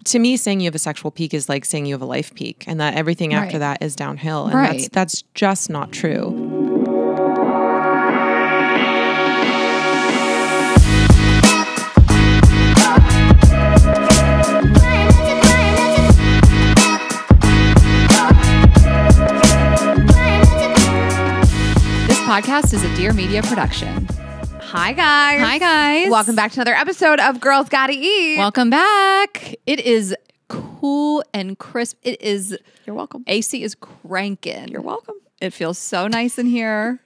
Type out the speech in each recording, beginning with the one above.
to me, saying you have a sexual peak is like saying you have a life peak, and that everything after that is downhill. And that's just not true. This podcast is a Dear Media production. Hi, guys. Hi, guys. Welcome back to another episode of Girls Gotta Eat. Welcome back. It is cool and crisp. It is. You're welcome. AC is cranking. You're welcome. It feels so nice in here.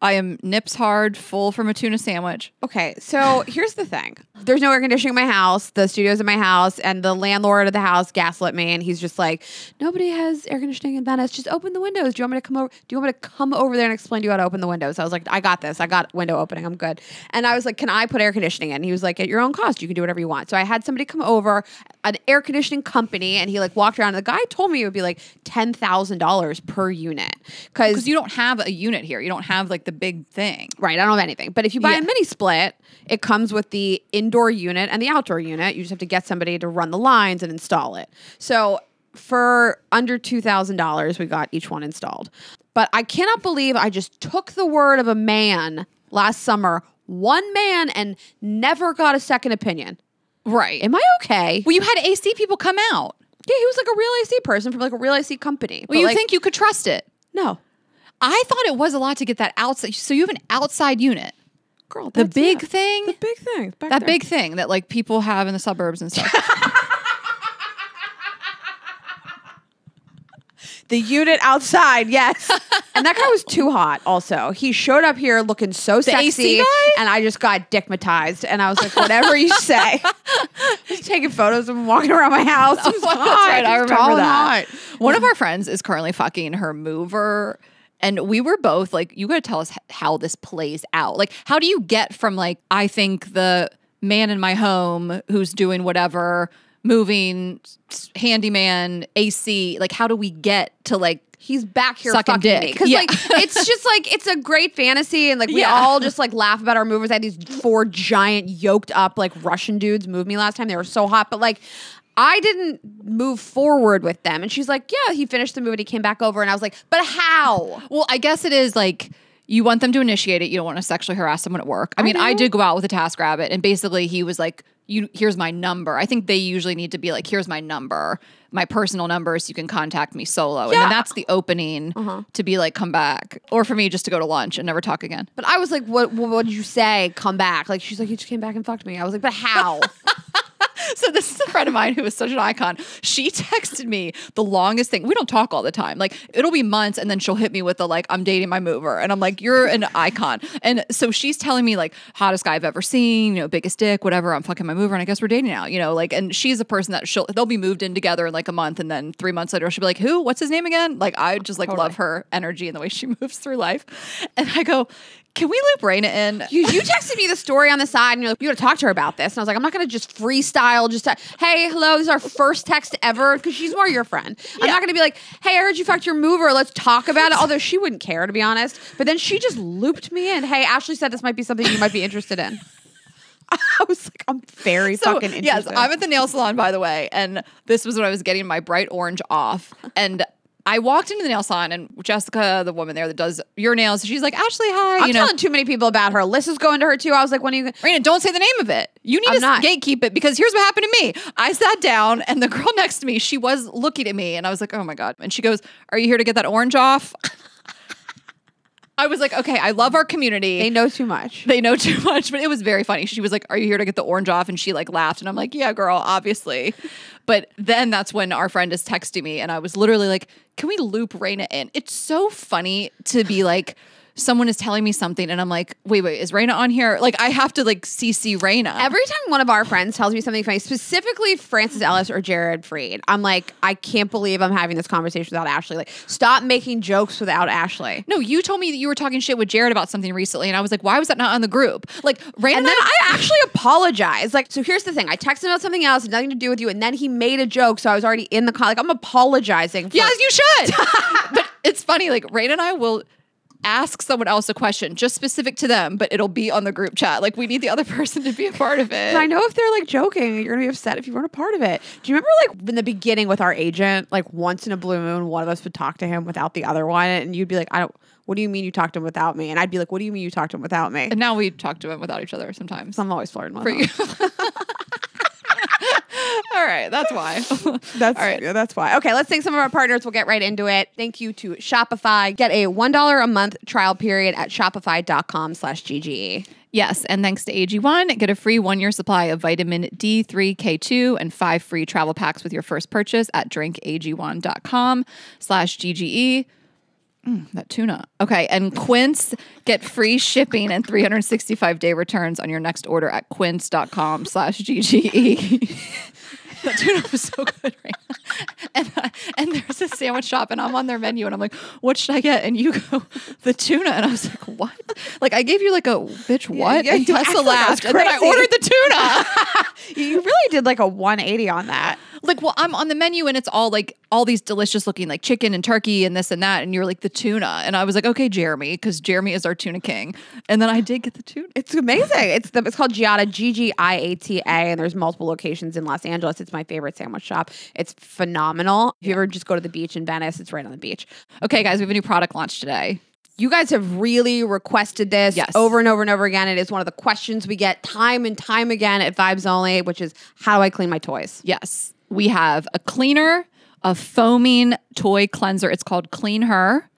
I am nips hard, full from a tuna sandwich. Okay, so here's the thing. There's no air conditioning in my house. The studio's in my house, and the landlord of the house gaslit me, and he's just like, nobody has air conditioning in Venice. Just open the windows. Do you want me to come over? Do you want me to come over there and explain to you how to open the windows? I was like, I got this. I got window opening. I'm good. And I was like, can I put air conditioning in? And he was like, at your own cost. You can do whatever you want. So I had somebody come over, an air conditioning company, and he like walked around. And the guy told me it would be like $10,000 per unit. Because you don't have a unit here. You don't have like the big thing. Right, I don't have anything. But if you buy a mini split, it comes with the indoor unit and the outdoor unit. You just have to get somebody to run the lines and install it. So for under $2,000, we got each one installed. But I cannot believe I just took the word of a man last summer, one man, and never got a second opinion. Right. Am I okay? Well, you had AC people come out. Yeah, he was like a real AC person from like a real AC company. Well, you think you could trust it? No. I thought it was a lot to get that outside. So you have an outside unit. Girl, the big thing? The big thing. That big thing that like people have in the suburbs and stuff. The unit outside, yes. And that guy was too hot also. He showed up here looking so sexy. AC guy? And I just got dickmatized. And I was like, whatever you say. Just taking photos of him walking around my house. He was hot. That's right. I remember that. Hot. One of our friends is currently fucking her mover. And we were both like, you got to tell us how this plays out. Like, how do you get from like, I think the man in my home who's doing whatever, moving, handyman, AC, like, how do we get to like, he's back here sucking fucking dick? me. Because like, it's just like, it's a great fantasy. And like, we all just like laugh about our movers. I had these 4 giant yoked up like Russian dudes move me last time. They were so hot. But like, I didn't move forward with them. And she's like, yeah, he finished the move and he came back over. And I was like, but how? Well, I guess it is like, you want them to initiate it. You don't want to sexually harass someone at work. I mean, I did go out with a TaskRabbit and basically he was like, here's my number. I think they usually need to be like, here's my number, my personal number, so you can contact me solo. And then that's the opening to be like, come back. Or for me, just to go to lunch and never talk again. But I was like, what did you say? Come back. Like, she's like, you just came back and fucked me. I was like, but how? So this is a friend of mine who is such an icon. She texted me the longest thing. We don't talk all the time. Like, it'll be months and then she'll hit me with the like, I'm dating my mover. And I'm like, you're an icon. And so she's telling me like, hottest guy I've ever seen, you know, biggest dick, whatever. I'm fucking my mover. And I guess we're dating now, you know, like, and she's a person that they'll be moved in together in like a month. And then 3 months later, she'll be like, who? What's his name again? Like, I just like love her energy and the way she moves through life. And I go, can we loop Rayna in? You texted me the story on the side and you're like, you gotta talk to her about this. And I was like, I'm not gonna just freestyle, hey, hello, this is our first text ever, because she's more your friend. I'm not gonna be like, hey, I heard you fucked your mover, let's talk about it. Although she wouldn't care, to be honest. But then she just looped me in. Hey, Ashley said this might be something you might be interested in. I was like, I'm very fucking interested. Yes, I'm at the nail salon, by the way, and this was when I was getting my bright orange off. And I walked into the nail salon and Jessica, the woman there that does your nails, she's like, Ashley, hi. I'm telling too many people about her. Alyssa's going to her too. I was like, when are you Rayna, don't say the name of it. You need to gatekeep it, because here's what happened to me. I sat down and the girl next to me, she was looking at me and I was like, oh my God. And she goes, are you here to get that orange off? I was like, okay, I love our community. They know too much. They know too much, but it was very funny. She was like, are you here to get the orange off? And she like laughed and I'm like, yeah, girl, obviously. But then that's when our friend is texting me and I was literally like, can we loop Rayna in? It's so funny to be like, someone is telling me something and I'm like, wait, is Rayna on here? Like, I have to like CC Rayna. Every time one of our friends tells me something funny, specifically Francis Ellis or Jared Freed, I'm like, I can't believe I'm having this conversation without Ashley. Like, stop making jokes without Ashley. No, you told me that you were talking shit with Jared about something recently and I was like, why was that not on the group? Like, Rayna and then I actually apologized. Like, so here's the thing. I texted him about something else, had nothing to do with you, and then he made a joke, so I was already in the call. Like, I'm apologizing for yes, you should. But it's funny, like, Rayna and I will ask someone else a question just specific to them, but it'll be on the group chat. Like we need the other person to be a part of it. I know if they're like joking, you're gonna be upset if you weren't a part of it. Do you remember like in the beginning with our agent, like once in a blue moon, one of us would talk to him without the other one, and you'd be like, what do you mean you talked to him without me? And I'd be like, what do you mean you talked to him without me? And now we talk to him without each other sometimes. So I'm always flirting with for him. you. All right, that's why. That's all right. Yeah, that's why. Okay, let's thank some of our partners. We'll get right into it. Thank you to Shopify. Get a $1 a month trial period at shopify.com/GGE. Yes, and thanks to AG1, get a free 1-year supply of vitamin D3, K2, and 5 free travel packs with your first purchase at drinkag1.com/GGE. That tuna. Okay, and Quince, get free shipping and 365-day returns on your next order at quince.com/GGE. That tuna was so good, right? And there's a sandwich shop, and I'm on their menu, and I'm like, what should I get? And you go, the tuna. And I was like, what? Like, I gave you like a, bitch, what? Yeah, and Tessa laughed, and then I ordered the tuna. You really did like a 180 on that. Like, well, I'm on the menu and it's all like all these delicious looking like chicken and turkey and this and that. And you're like the tuna. And I was like, okay, Jeremy, because Jeremy is our tuna king. And then I did get the tuna. It's amazing. It's called Giada, GGIATA, and there's multiple locations in Los Angeles. It's my favorite sandwich shop. It's phenomenal. If you ever just go to the beach in Venice, it's right on the beach. Okay, guys, we have a new product launch today. You guys have really requested this over and over and over again. It is one of the questions we get time and time again at Vibes Only, which is, how do I clean my toys? Yes. We have a cleaner, a foaming toy cleanser. It's called Clean Her.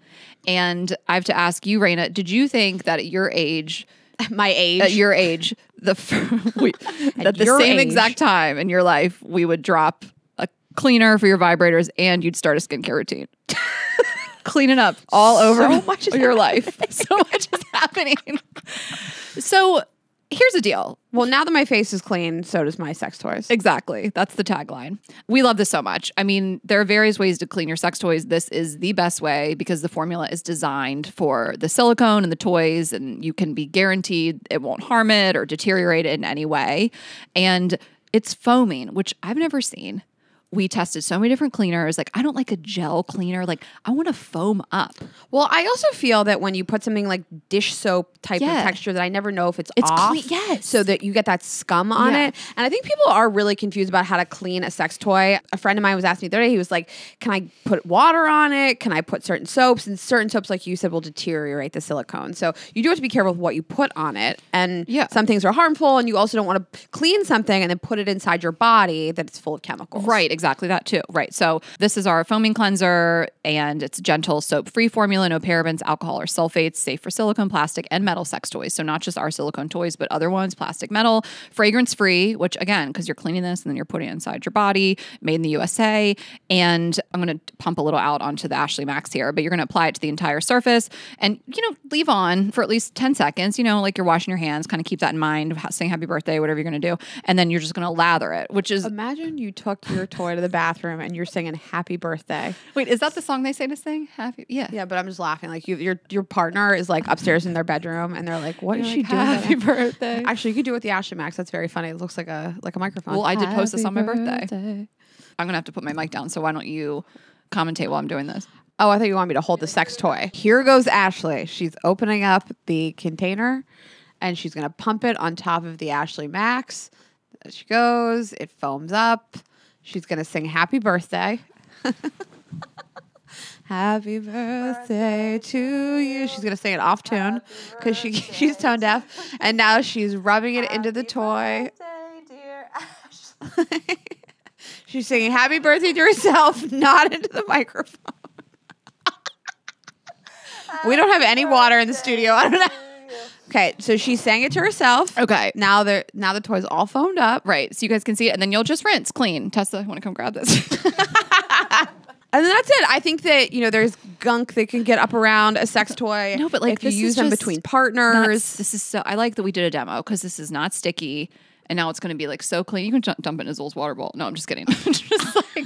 And I have to ask you, Rayna, did you think that at your age, at your age, at the same exact time in your life, we would drop a cleaner for your vibrators and you'd start a skincare routine? Cleaning up all over your life. So much is happening. So here's the deal. Well, now that my face is clean, so does my sex toys. Exactly. That's the tagline. We love this so much. I mean, there are various ways to clean your sex toys. This is the best way because the formula is designed for the silicone and the toys, and you can be guaranteed it won't harm it or deteriorate it in any way. And it's foaming, which I've never seen. We tested so many different cleaners. Like, I don't like a gel cleaner. Like, I want to foam up. Well, I also feel that when you put something like dish soap type of texture that I never know if it's off. Yes. So that you get that scum on it. And I think people are really confused about how to clean a sex toy. A friend of mine was asking me the other day, he was like, can I put water on it? Can I put certain soaps? And certain soaps, like you said, will deteriorate the silicone. So you do have to be careful with what you put on it. And some things are harmful. And you also don't want to clean something and then put it inside your body that it's full of chemicals. Right. Exactly that too. Right. So this is our foaming cleanser, and it's gentle soap-free formula, no parabens, alcohol, or sulfates, safe for silicone, plastic, and metal sex toys. So not just our silicone toys, but other ones, plastic, metal, fragrance-free, which again, because you're cleaning this and then you're putting it inside your body, made in the USA. And I'm going to pump a little out onto the Ashley Max here, but you're going to apply it to the entire surface and, leave on for at least 10 seconds, like you're washing your hands, kind of keep that in mind, saying happy birthday, whatever you're going to do. And then you're just going to lather it, which is... Imagine you took your toy to the bathroom and you're singing happy birthday. Wait, is that the song they say to sing? Happy? Yeah, but I'm just laughing. Like your partner is like upstairs in their bedroom and they're like, what is she doing? Happy birthday. Actually, you could do it with the Ashley Max. That's very funny. It looks like a microphone. Well, I did post this on my birthday. I'm gonna have to put my mic down, so why don't you commentate while I'm doing this? Oh, I thought you wanted me to hold the sex toy. Here goes Ashley. She's opening up the container and she's gonna pump it on top of the Ashley Max. There she goes. It foams up. She's going to sing happy birthday. Happy birthday to you. She's going to sing it off tune because she's tone deaf. And now she's rubbing it into the toy. Dear Ashley. She's singing happy birthday to herself, not into the microphone. We don't have any water in the studio. I don't know. Okay, so she sang it to herself. Okay. Now the toy's all foamed up. Right, so you guys can see it, and then you'll just rinse clean. Tessa, I want to come grab this. And then that's it. I think that, there's gunk that can get up around a sex toy. No, but like if you use them between partners. This is so, I like that we did a demo because this is not sticky, and now it's going to be like so clean. You can dump it in a Zoll's water bowl. No, I'm just kidding. Just like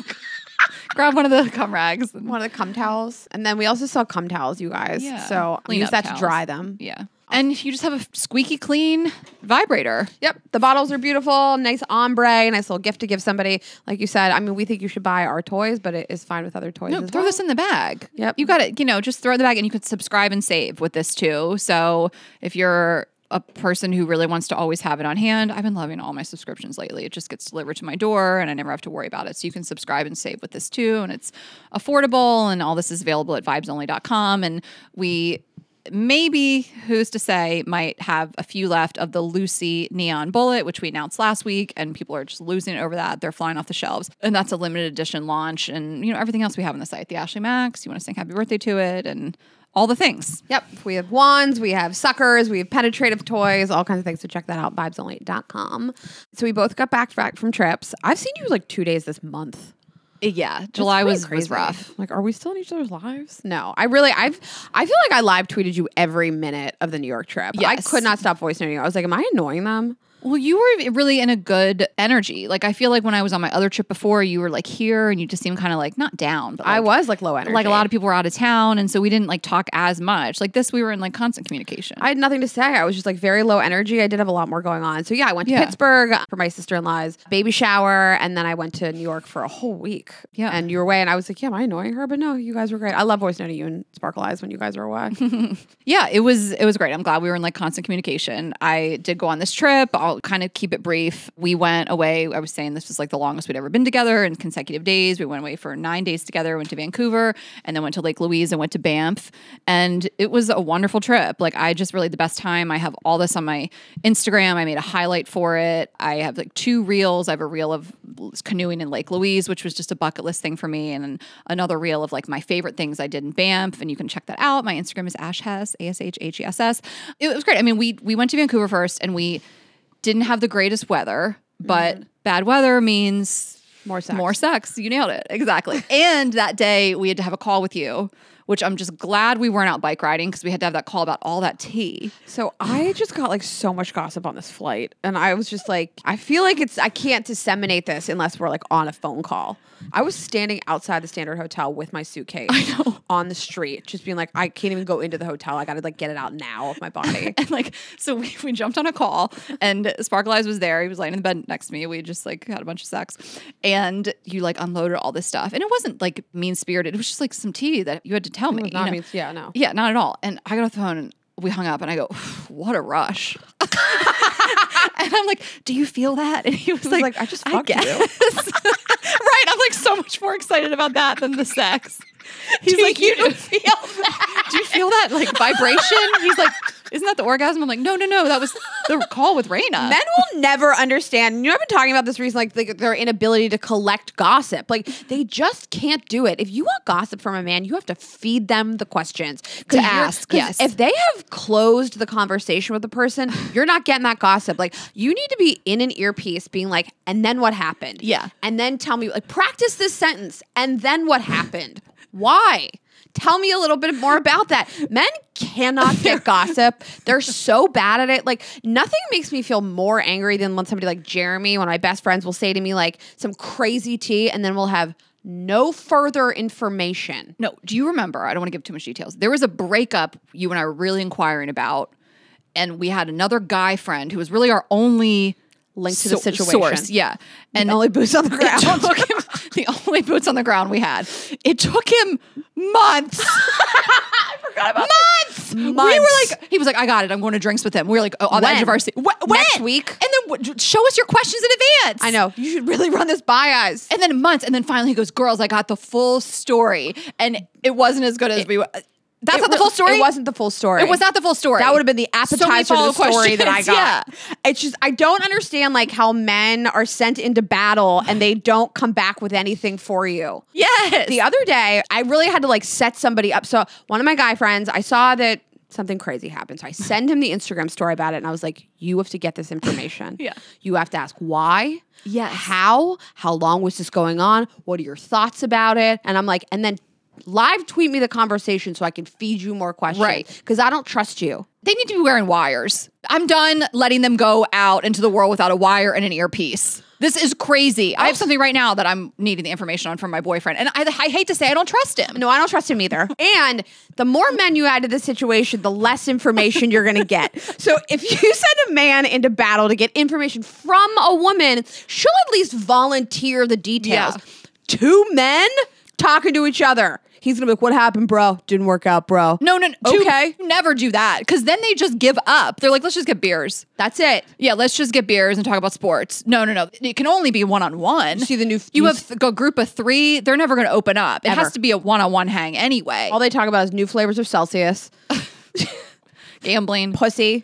grab one of the cum rags. One of the cum towels. And then we also sell cum towels, you guys. Yeah. So we use that to dry them. Yeah. And you just have a squeaky clean vibrator. Yep. The bottles are beautiful. Nice ombre. Nice little gift to give somebody. Like you said, I mean, we think you should buy our toys, but it is fine with other toys as throw well. this in the bag. Yep. You got it. Just throw it in the bag, and you can subscribe and save with this too. So if you're a person who really wants to always have it on hand, I've been loving all my subscriptions lately. It just gets delivered to my door and I never have to worry about it. So you can subscribe and save with this too. And it's affordable, and all this is available at vibesonly.com. And we maybe, who's to say, might have a few left of the Lucy Neon Bullet, which we announced last week, and people are just losing it over that. They're flying off the shelves. And that's a limited edition launch. And, everything else we have on the site, the Ashley Max, you want to sing happy birthday to it, and all the things. Yep. We have wands, we have suckers, we have penetrative toys, all kinds of things. So check that out, vibesonly.com. So we both got back from trips. I've seen you like 2 days this month. Yeah, July was rough. Like, are we still in each other's lives? No, I feel like I live tweeted you every minute of the New York trip. Yes. I could not stop voice noting you. I was like, am I annoying them? Well, you were really in a good energy. Like, I feel like when I was on my other trip before, you were like here and you just seemed kind of like not down, but like, I was like low energy. Like a lot of people were out of town. And so we didn't like talk as much. Like this, we were in like constant communication. I had nothing to say. I was just like very low energy. I did have a lot more going on. So yeah, I went to Pittsburgh for my sister-in-law's baby shower. And then I went to New York for a whole week. Yeah. And you were away. And I was like, yeah, am I annoying her? But no, you guys were great. I love voice noting you and Sparkle Eyes when you guys were away. Yeah, it was great. I'm glad we were in like constant communication. I did go on this trip. I'll kind of keep it brief. We went away. I was saying this was like the longest we'd ever been together in consecutive days. We went away for 9 days together, went to Vancouver, and then went to Lake Louise and went to Banff. And it was a wonderful trip. Like I just really had the best time. I have all this on my Instagram. I made a highlight for it. I have like 2 reels. I have a reel of canoeing in Lake Louise, which was just a bucket list thing for me. And another reel of like my favorite things I did in Banff. And you can check that out. My Instagram is ashhess, ASHHESS. It was great. I mean, we went to Vancouver first and we didn't have the greatest weather, but bad weather means more sex. More sex. You nailed it. Exactly. And that day we had to have a call with you, which I'm just glad we weren't out bike riding because we had to have that call about all that tea. So I just got like so much gossip on this flight. And I was just like, I feel like I can't disseminate this unless we're like on a phone call. I was standing outside the Standard Hotel with my suitcase on the street, just being like, I can't even go into the hotel. I got to like get it out now of my body. And like, so we jumped on a call and Sparkle Eyes was there. He was laying in the bed next to me. We just like had a bunch of sex and you like unloaded all this stuff. And it wasn't like mean spirited. It was just like some tea that you had to tell me. Not mean, yeah, no. Yeah, not at all. And I got off the phone and we hung up and I go, what a rush. And I'm like, do you feel that? And he was like, I just fucked you. Right. I'm like so much more excited about that than the sex. He's like, you don't feel that? Do you feel that like vibration? He's like, isn't that the orgasm? I'm like, no, that was the call with Rayna. Men will never understand. I've been talking about this recently, like their inability to collect gossip. Like they just can't do it. If you want gossip from a man, you have to feed them the questions. To ask, yes. If they have closed the conversation with the person, you're not getting that gossip. Like you need to be in an earpiece being like, and then what happened? Yeah. And then tell me, like practice this sentence, and then what happened? Why? Tell me a little bit more about that. Men cannot get gossip. They're so bad at it. Like nothing makes me feel more angry than when somebody like Jeremy, one of my best friends, will say to me like some crazy tea and then we'll have no further information. No, do you remember? I don't want to give too much details. There was a breakup you and I were really inquiring about, and we had another guy friend who was really our only link to the situation. Source, yeah. And the only boots on the ground. The only boots on the ground we had. It took him months. I forgot about months. We were like, he was like, I got it. I'm going to drinks with him. We were like, on the edge of our seat. When? Next week. And then show us your questions in advance. I know. You should really run this by us. And then months. And then finally he goes, girls, I got the full story. And it wasn't as good as we were. That's not the full story? It wasn't the full story. It was not the full story. That would have been the appetizer to the story that I got. Yeah. It's just, I don't understand like how men are sent into battle and they don't come back with anything for you. Yes. The other day, I really had to like set somebody up. So one of my guy friends, I saw that something crazy happened. So I send him the Instagram story about it and I was like, you have to get this information. Yeah. You have to ask why. Yes. How long was this going on? What are your thoughts about it? And I'm like, and then live tweet me the conversation so I can feed you more questions. Right. Because I don't trust you. They need to be wearing wires. I'm done letting them go out into the world without a wire and an earpiece. This is crazy. I have something right now that I'm needing the information on from my boyfriend. And I hate to say I don't trust him. No, I don't trust him either. And the more men you add to the situation, the less information you're going to get. So if you send a man into battle to get information from a woman, she'll at least volunteer the details. Yeah. 2 men talking to each other. He's going to be like, what happened, bro? Didn't work out, bro. No. Okay. Never do that. Because then they just give up. They're like, let's just get beers. That's it. Yeah, let's just get beers and talk about sports. No. It can only be one-on-one. See the new... You have a group of 3. They're never going to open up. It Ever. has to be a one-on-one hang anyway. All they talk about is new flavors of Celsius, Gambling. pussy,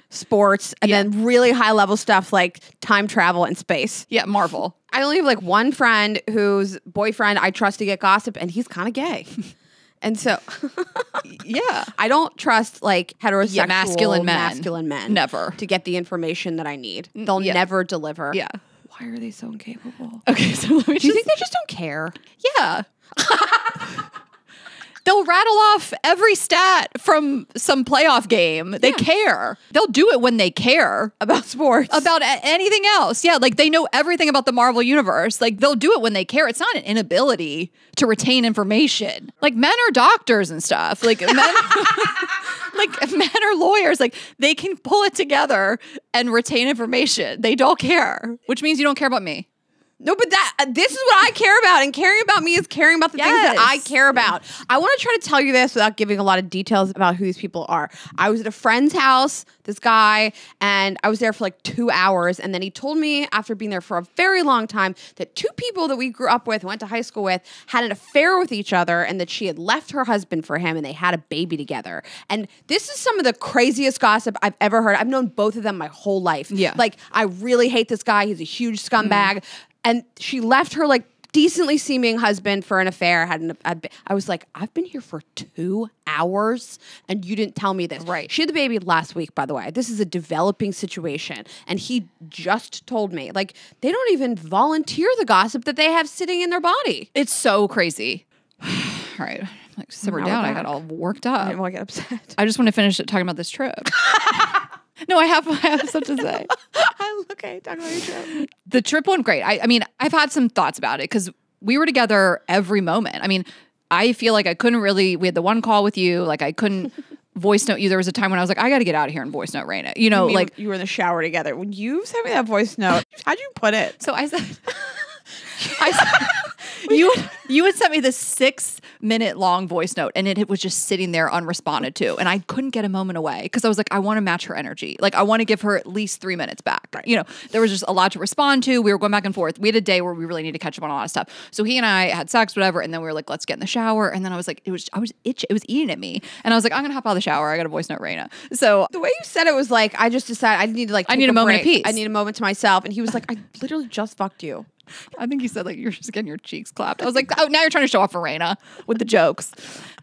sports, and then really high-level stuff like time travel and space. Yeah, Marvel. I only have like one friend whose boyfriend I trust to get gossip, and he's kind of gay. And so, yeah, I don't trust like heterosexual masculine men. Never. To get the information that I need. They'll never deliver. Yeah. Why are they so incapable? Okay, so let me Do you think they just don't care? Yeah. They'll rattle off every stat from some playoff game. They care. They'll do it when they care. About sports. About anything else. Yeah, like they know everything about the Marvel universe. Like they'll do it when they care. It's not an inability to retain information. Like men are doctors and stuff. Like men, like men are lawyers. Like they can pull it together and retain information. They don't care, which means you don't care about me. No, but this is what I care about, and caring about me is caring about the things that I care about. I want to try to tell you this without giving a lot of details about who these people are. I was at a friend's house, this guy, and I was there for like 2 hours, and then he told me after being there for a very long time that 2 people that we grew up with, went to high school with, had an affair with each other, and that she had left her husband for him, and they had a baby together. And this is some of the craziest gossip I've ever heard. I've known both of them my whole life. Yeah. Like, I really hate this guy. He's a huge scumbag. And she left her like decently seeming husband for an affair. I was like, I've been here for 2 hours and you didn't tell me this. Right. She had the baby last week, by the way. This is a developing situation. And he just told me, like, they don't even volunteer the gossip that they have sitting in their body. It's so crazy. All right. Like, simmer down. I got all worked up. I didn't want to get upset. I just want to finish talking about this trip. No, I have something to say. Okay, talk about your trip. The trip went great. I mean, I've had some thoughts about it because we were together every moment. I mean, I feel like I couldn't really, we had the one call with you, like I couldn't voice note you. There was a time when I was like, I got to get out of here and voice note Rayna. You know, like you were in the shower together. When you sent me that voice note, how'd you put it? So I said, you had sent me this 6-minute long voice note and it was just sitting there unresponded to. And I couldn't get a moment away because I was like, I want to match her energy. Like I want to give her at least 3 minutes back. Right. You know, there was just a lot to respond to. We were going back and forth. We had a day where we really need to catch up on a lot of stuff. So he and I had sex, whatever. And then we were like, let's get in the shower. And then I was like, I was itching. It was eating at me. And I was like, I'm going to hop out of the shower. I got to voice note Rayna. So the way you said it was like, I just decided I need to like, I need a moment of peace. I need a moment to myself. And he was like, I literally just fucked you. I think you said like you're just getting your cheeks clapped. I was like, oh, now you're trying to show off for Rayna with the jokes.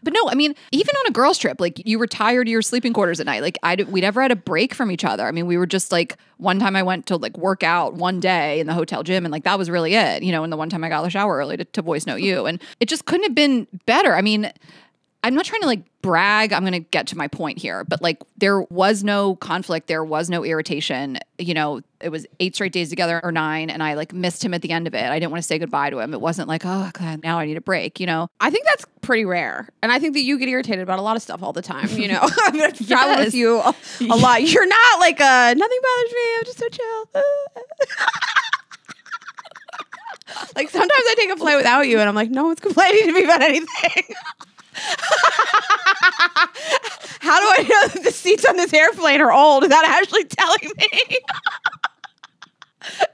But no, I mean, even on a girls' trip, like you were tired of your sleeping quarters at night. Like we never had a break from each other. I mean, we were just like, one time I went to like work out one day in the hotel gym and like that was really it, you know, and the one time I got out of the shower early to voice note you. And it just couldn't have been better. I mean, I'm not trying to like brag. I'm going to get to my point here, but like there was no conflict. There was no irritation. You know, it was 8 straight days together or 9. And I like missed him at the end of it. I didn't want to say goodbye to him. It wasn't like, oh God, now I need a break, you know? I think that's pretty rare. And I think that you get irritated about a lot of stuff all the time. You know, I'm going to travel with you a lot. You're not like, nothing bothers me. I'm just so chill. Like sometimes I take a flight without you and I'm like, no one's complaining to me about anything. How do I know that the seats on this airplane are old without actually telling me?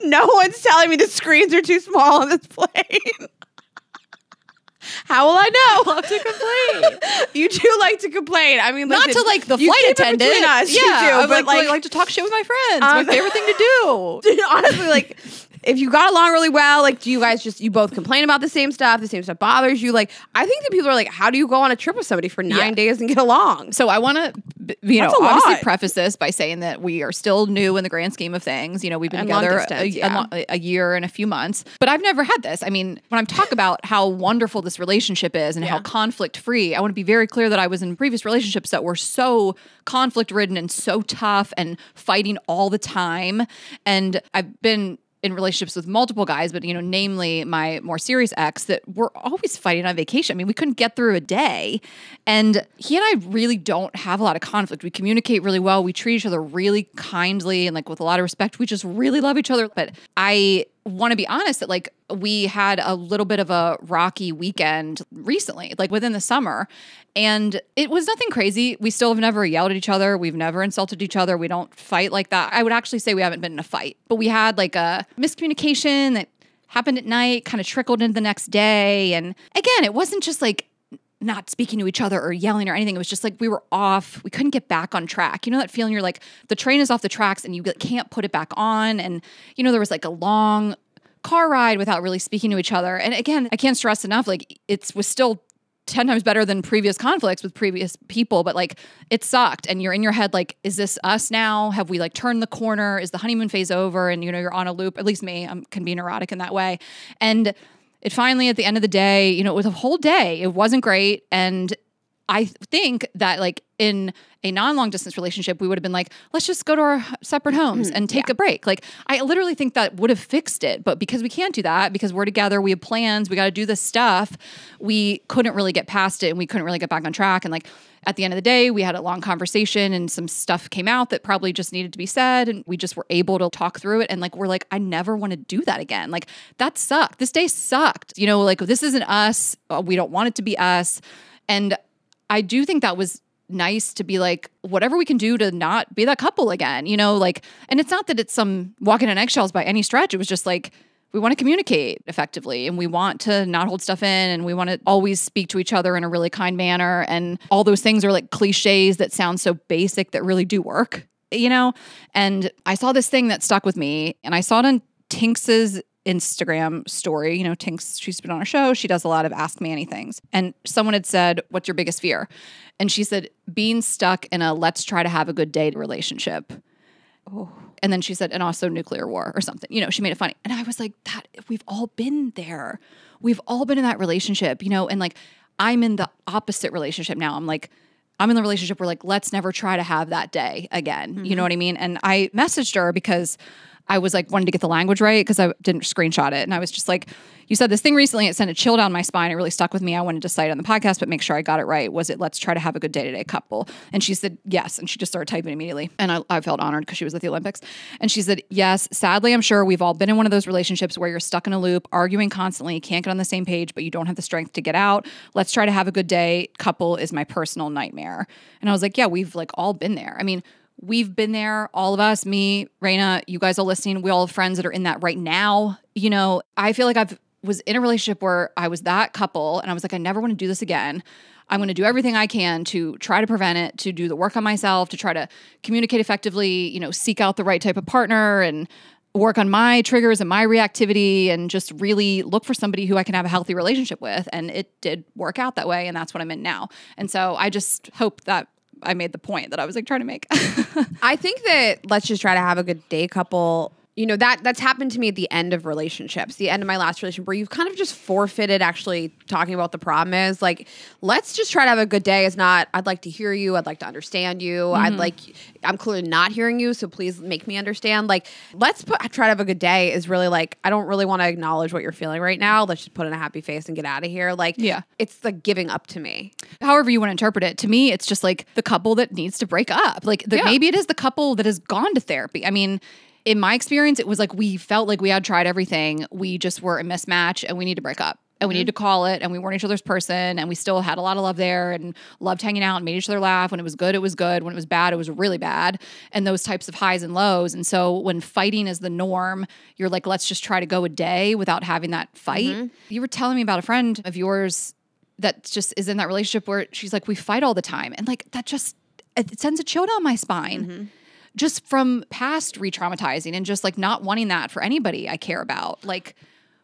No one's telling me the screens are too small on this plane. How will I know? I love to complain. You do like to complain. I mean, not listen, to like the flight attendant. Us, yeah, you do, but I like to talk shit with my friends. My favorite thing to do. Honestly, like if you got along really well, like do you guys you both complain about the same stuff bothers you? Like I think that people are like, how do you go on a trip with somebody for 9 days and get along? So I want to, you know, obviously preface this by saying that we are still new in the grand scheme of things. You know, we've been together a year and a few months, but I've never had this. I mean, when I'm talking about how wonderful this relationship is and how conflict free, I want to be very clear that I was in previous relationships that were so conflict ridden and so tough and fighting all the time. And I've been in relationships with multiple guys, but, namely my more serious ex, that we're always fighting on vacation. I mean, we couldn't get through a day. And he and I really don't have a lot of conflict. We communicate really well. We treat each other really kindly and like with a lot of respect. We just really love each other. But I want to be honest that like we had a little bit of a rocky weekend recently, like within the summer. And it was nothing crazy. We still have never yelled at each other. We've never insulted each other. We don't fight like that. I would actually say we haven't been in a fight, but we had like a miscommunication that happened at night, kind of trickled into the next day. And again, it wasn't just like not speaking to each other or yelling or anything. It was just like we were off. We couldn't get back on track. You know that feeling you're like, the train is off the tracks and you can't put it back on. And, there was like a long car ride without really speaking to each other. And again, I can't stress enough, like it was still 10 times better than previous conflicts with previous people, but like it sucked. And you're in your head, like, is this us now? Have we like turned the corner? Is the honeymoon phase over? And you're on a loop. At least me, I can be neurotic in that way. And it finally, at the end of the day, it was a whole day. It wasn't great. And I think that like in a non-long distance relationship, we would have been like, let's just go to our separate homes and take a break. Like I literally think that would have fixed it. But because we can't do that, because we're together, we have plans, we got to do this stuff, we couldn't really get past it and we couldn't really get back on track. And like at the end of the day, we had a long conversation and some stuff came out that probably just needed to be said. And we just were able to talk through it. And like, we're like, I never want to do that again. Like that sucked. This day sucked. Like this isn't us. We don't want it to be us. And I do think that was nice to be like, whatever we can do to not be that couple again, like, and it's not that it's some walking on eggshells by any stretch. It was just like, we want to communicate effectively and we want to not hold stuff in and we want to always speak to each other in a really kind manner. And all those things are like cliches that sound so basic that really do work, And I saw this thing that stuck with me and I saw it on Tinks's Instagram story. Tinks, she's been on a show. She does a lot of Ask Me Anythings. And someone had said, what's your biggest fear? And she said, being stuck in a let's try to have a good day relationship. Oh. And then she said, and also nuclear war or something. She made it funny. And I was like, that we've all been there. We've all been in that relationship, and like, I'm in the opposite relationship now. I'm in the relationship where like, let's never try to have that day again. Mm-hmm. You know what I mean? And I messaged her because I was like wanting to get the language right because I didn't screenshot it. And I was just like, you said this thing recently, it sent a chill down my spine. It really stuck with me. I wanted to cite it on the podcast, but make sure I got it right. Was it, let's try to have a good day today, couple? And she said, yes. And she just started typing immediately. And I felt honored because she was at the Olympics. And she said, yes, sadly, I'm sure we've all been in one of those relationships where you're stuck in a loop, arguing constantly, can't get on the same page, but you don't have the strength to get out. Let's try to have a good day. Couple is my personal nightmare. And I was like, yeah, we've like all been there. I mean, we've been there, all of us, me, Rayna, you guys all listening. We all have friends that are in that right now. I feel like I was in a relationship where I was that couple and I was like, I never want to do this again. I'm going to do everything I can to try to prevent it, to do the work on myself, to try to communicate effectively, seek out the right type of partner and work on my triggers and my reactivity and just really look for somebody who I can have a healthy relationship with. And it did work out that way. And that's what I'm in now. And so I just hope that I made the point that I was like trying to make. I think that let's just try to have a good day, couple. That's happened to me at the end of relationships, the end of my last relationship, where you've kind of just forfeited actually talking about the problem is like, let's just try to have a good day is not, I'd like to hear you. I'd like to understand you. Mm-hmm. I'm clearly not hearing you. So please make me understand. Like, try to have a good day is really like, I don't really want to acknowledge what you're feeling right now. Let's just put in a happy face and get out of here. Like, yeah, it's like giving up to me. However you want to interpret it. To me, it's just like the couple that needs to break up. Like maybe it is the couple that has gone to therapy. I mean, in my experience, it was like we felt like we had tried everything. We just were a mismatch and we need to break up. And we need to call it, and we weren't each other's person, and we still had a lot of love there and loved hanging out and made each other laugh. When it was good, it was good. When it was bad, it was really bad. And those types of highs and lows. And so when fighting is the norm, you're like, let's just try to go a day without having that fight. Mm-hmm. You were telling me about a friend of yours that just is in that relationship where she's like, we fight all the time. And like, that just, it sends a chill down my spine. Mm-hmm. Just from past re-traumatizing and just like not wanting that for anybody I care about. Like,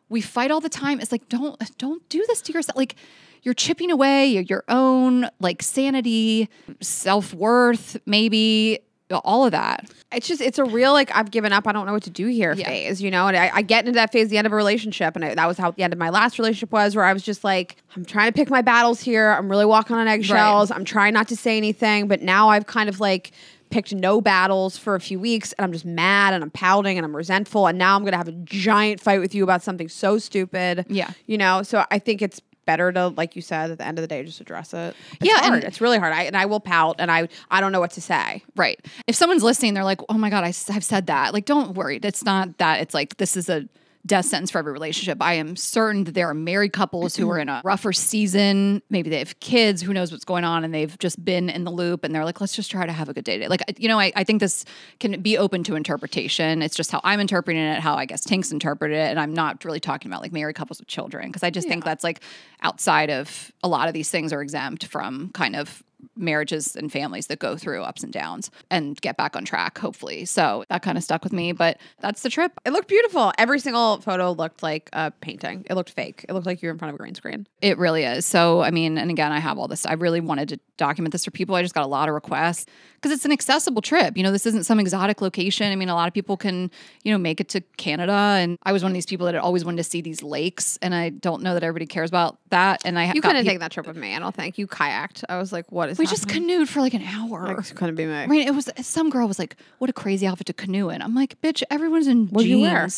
we fight all the time. It's like, don't do this to yourself. Like, you're chipping away your own like sanity, self-worth, maybe all of that. It's a real, like, I've given up, I don't know what to do here phase, And I get into that phase at the end of a relationship. And that was how the end of my last relationship was, where I was just like, I'm trying to pick my battles here. I'm really walking on eggshells. Right. I'm trying not to say anything. But now I've kind of like picked no battles for a few weeks and I'm just mad and I'm pouting and I'm resentful and now I'm going to have a giant fight with you about something so stupid. Yeah. You know, so I think it's better to, like you said, at the end of the day, just address it. It's Yeah, hard. It's really hard. I will pout and I don't know what to say. Right. If someone's listening, they're like, oh my God, I've said that. Like, don't worry. It's not that. It's like, this is a death sentence for every relationship. I am certain that there are married couples who are in a rougher season. Maybe they have kids, who knows what's going on, and they've just been in the loop and they're like, let's just try to have a good day. Like, you know, I think this can be open to interpretation. It's just how I'm interpreting it, how I guess Tink's interpreted it. And I'm not really talking about like married couples with children, because I just think that's like outside of a lot of these things are exempt from kind of marriages and families that go through ups and downs and get back on track, hopefully. So that kind of stuck with me, but that's the trip. It looked beautiful. Every single photo looked like a painting. It looked fake. It looked like you were in front of a green screen. It really is. So, I mean, and again, I have all this. I really wanted to document this for people. I just got a lot of requests because it's an accessible trip. You know, this isn't some exotic location. I mean, a lot of people can, you know, make it to Canada. And I was one of these people that had always wanted to see these lakes. And I don't know that everybody cares about that. And you couldn't take that trip with me. I don't think you kayaked. I was like, what is we happening? Just canoed for like an hour. Like, couldn't be me. I mean, it was some girl was like, what a crazy outfit to canoe in. I'm like, bitch, everyone's in What'd jeans. you wear?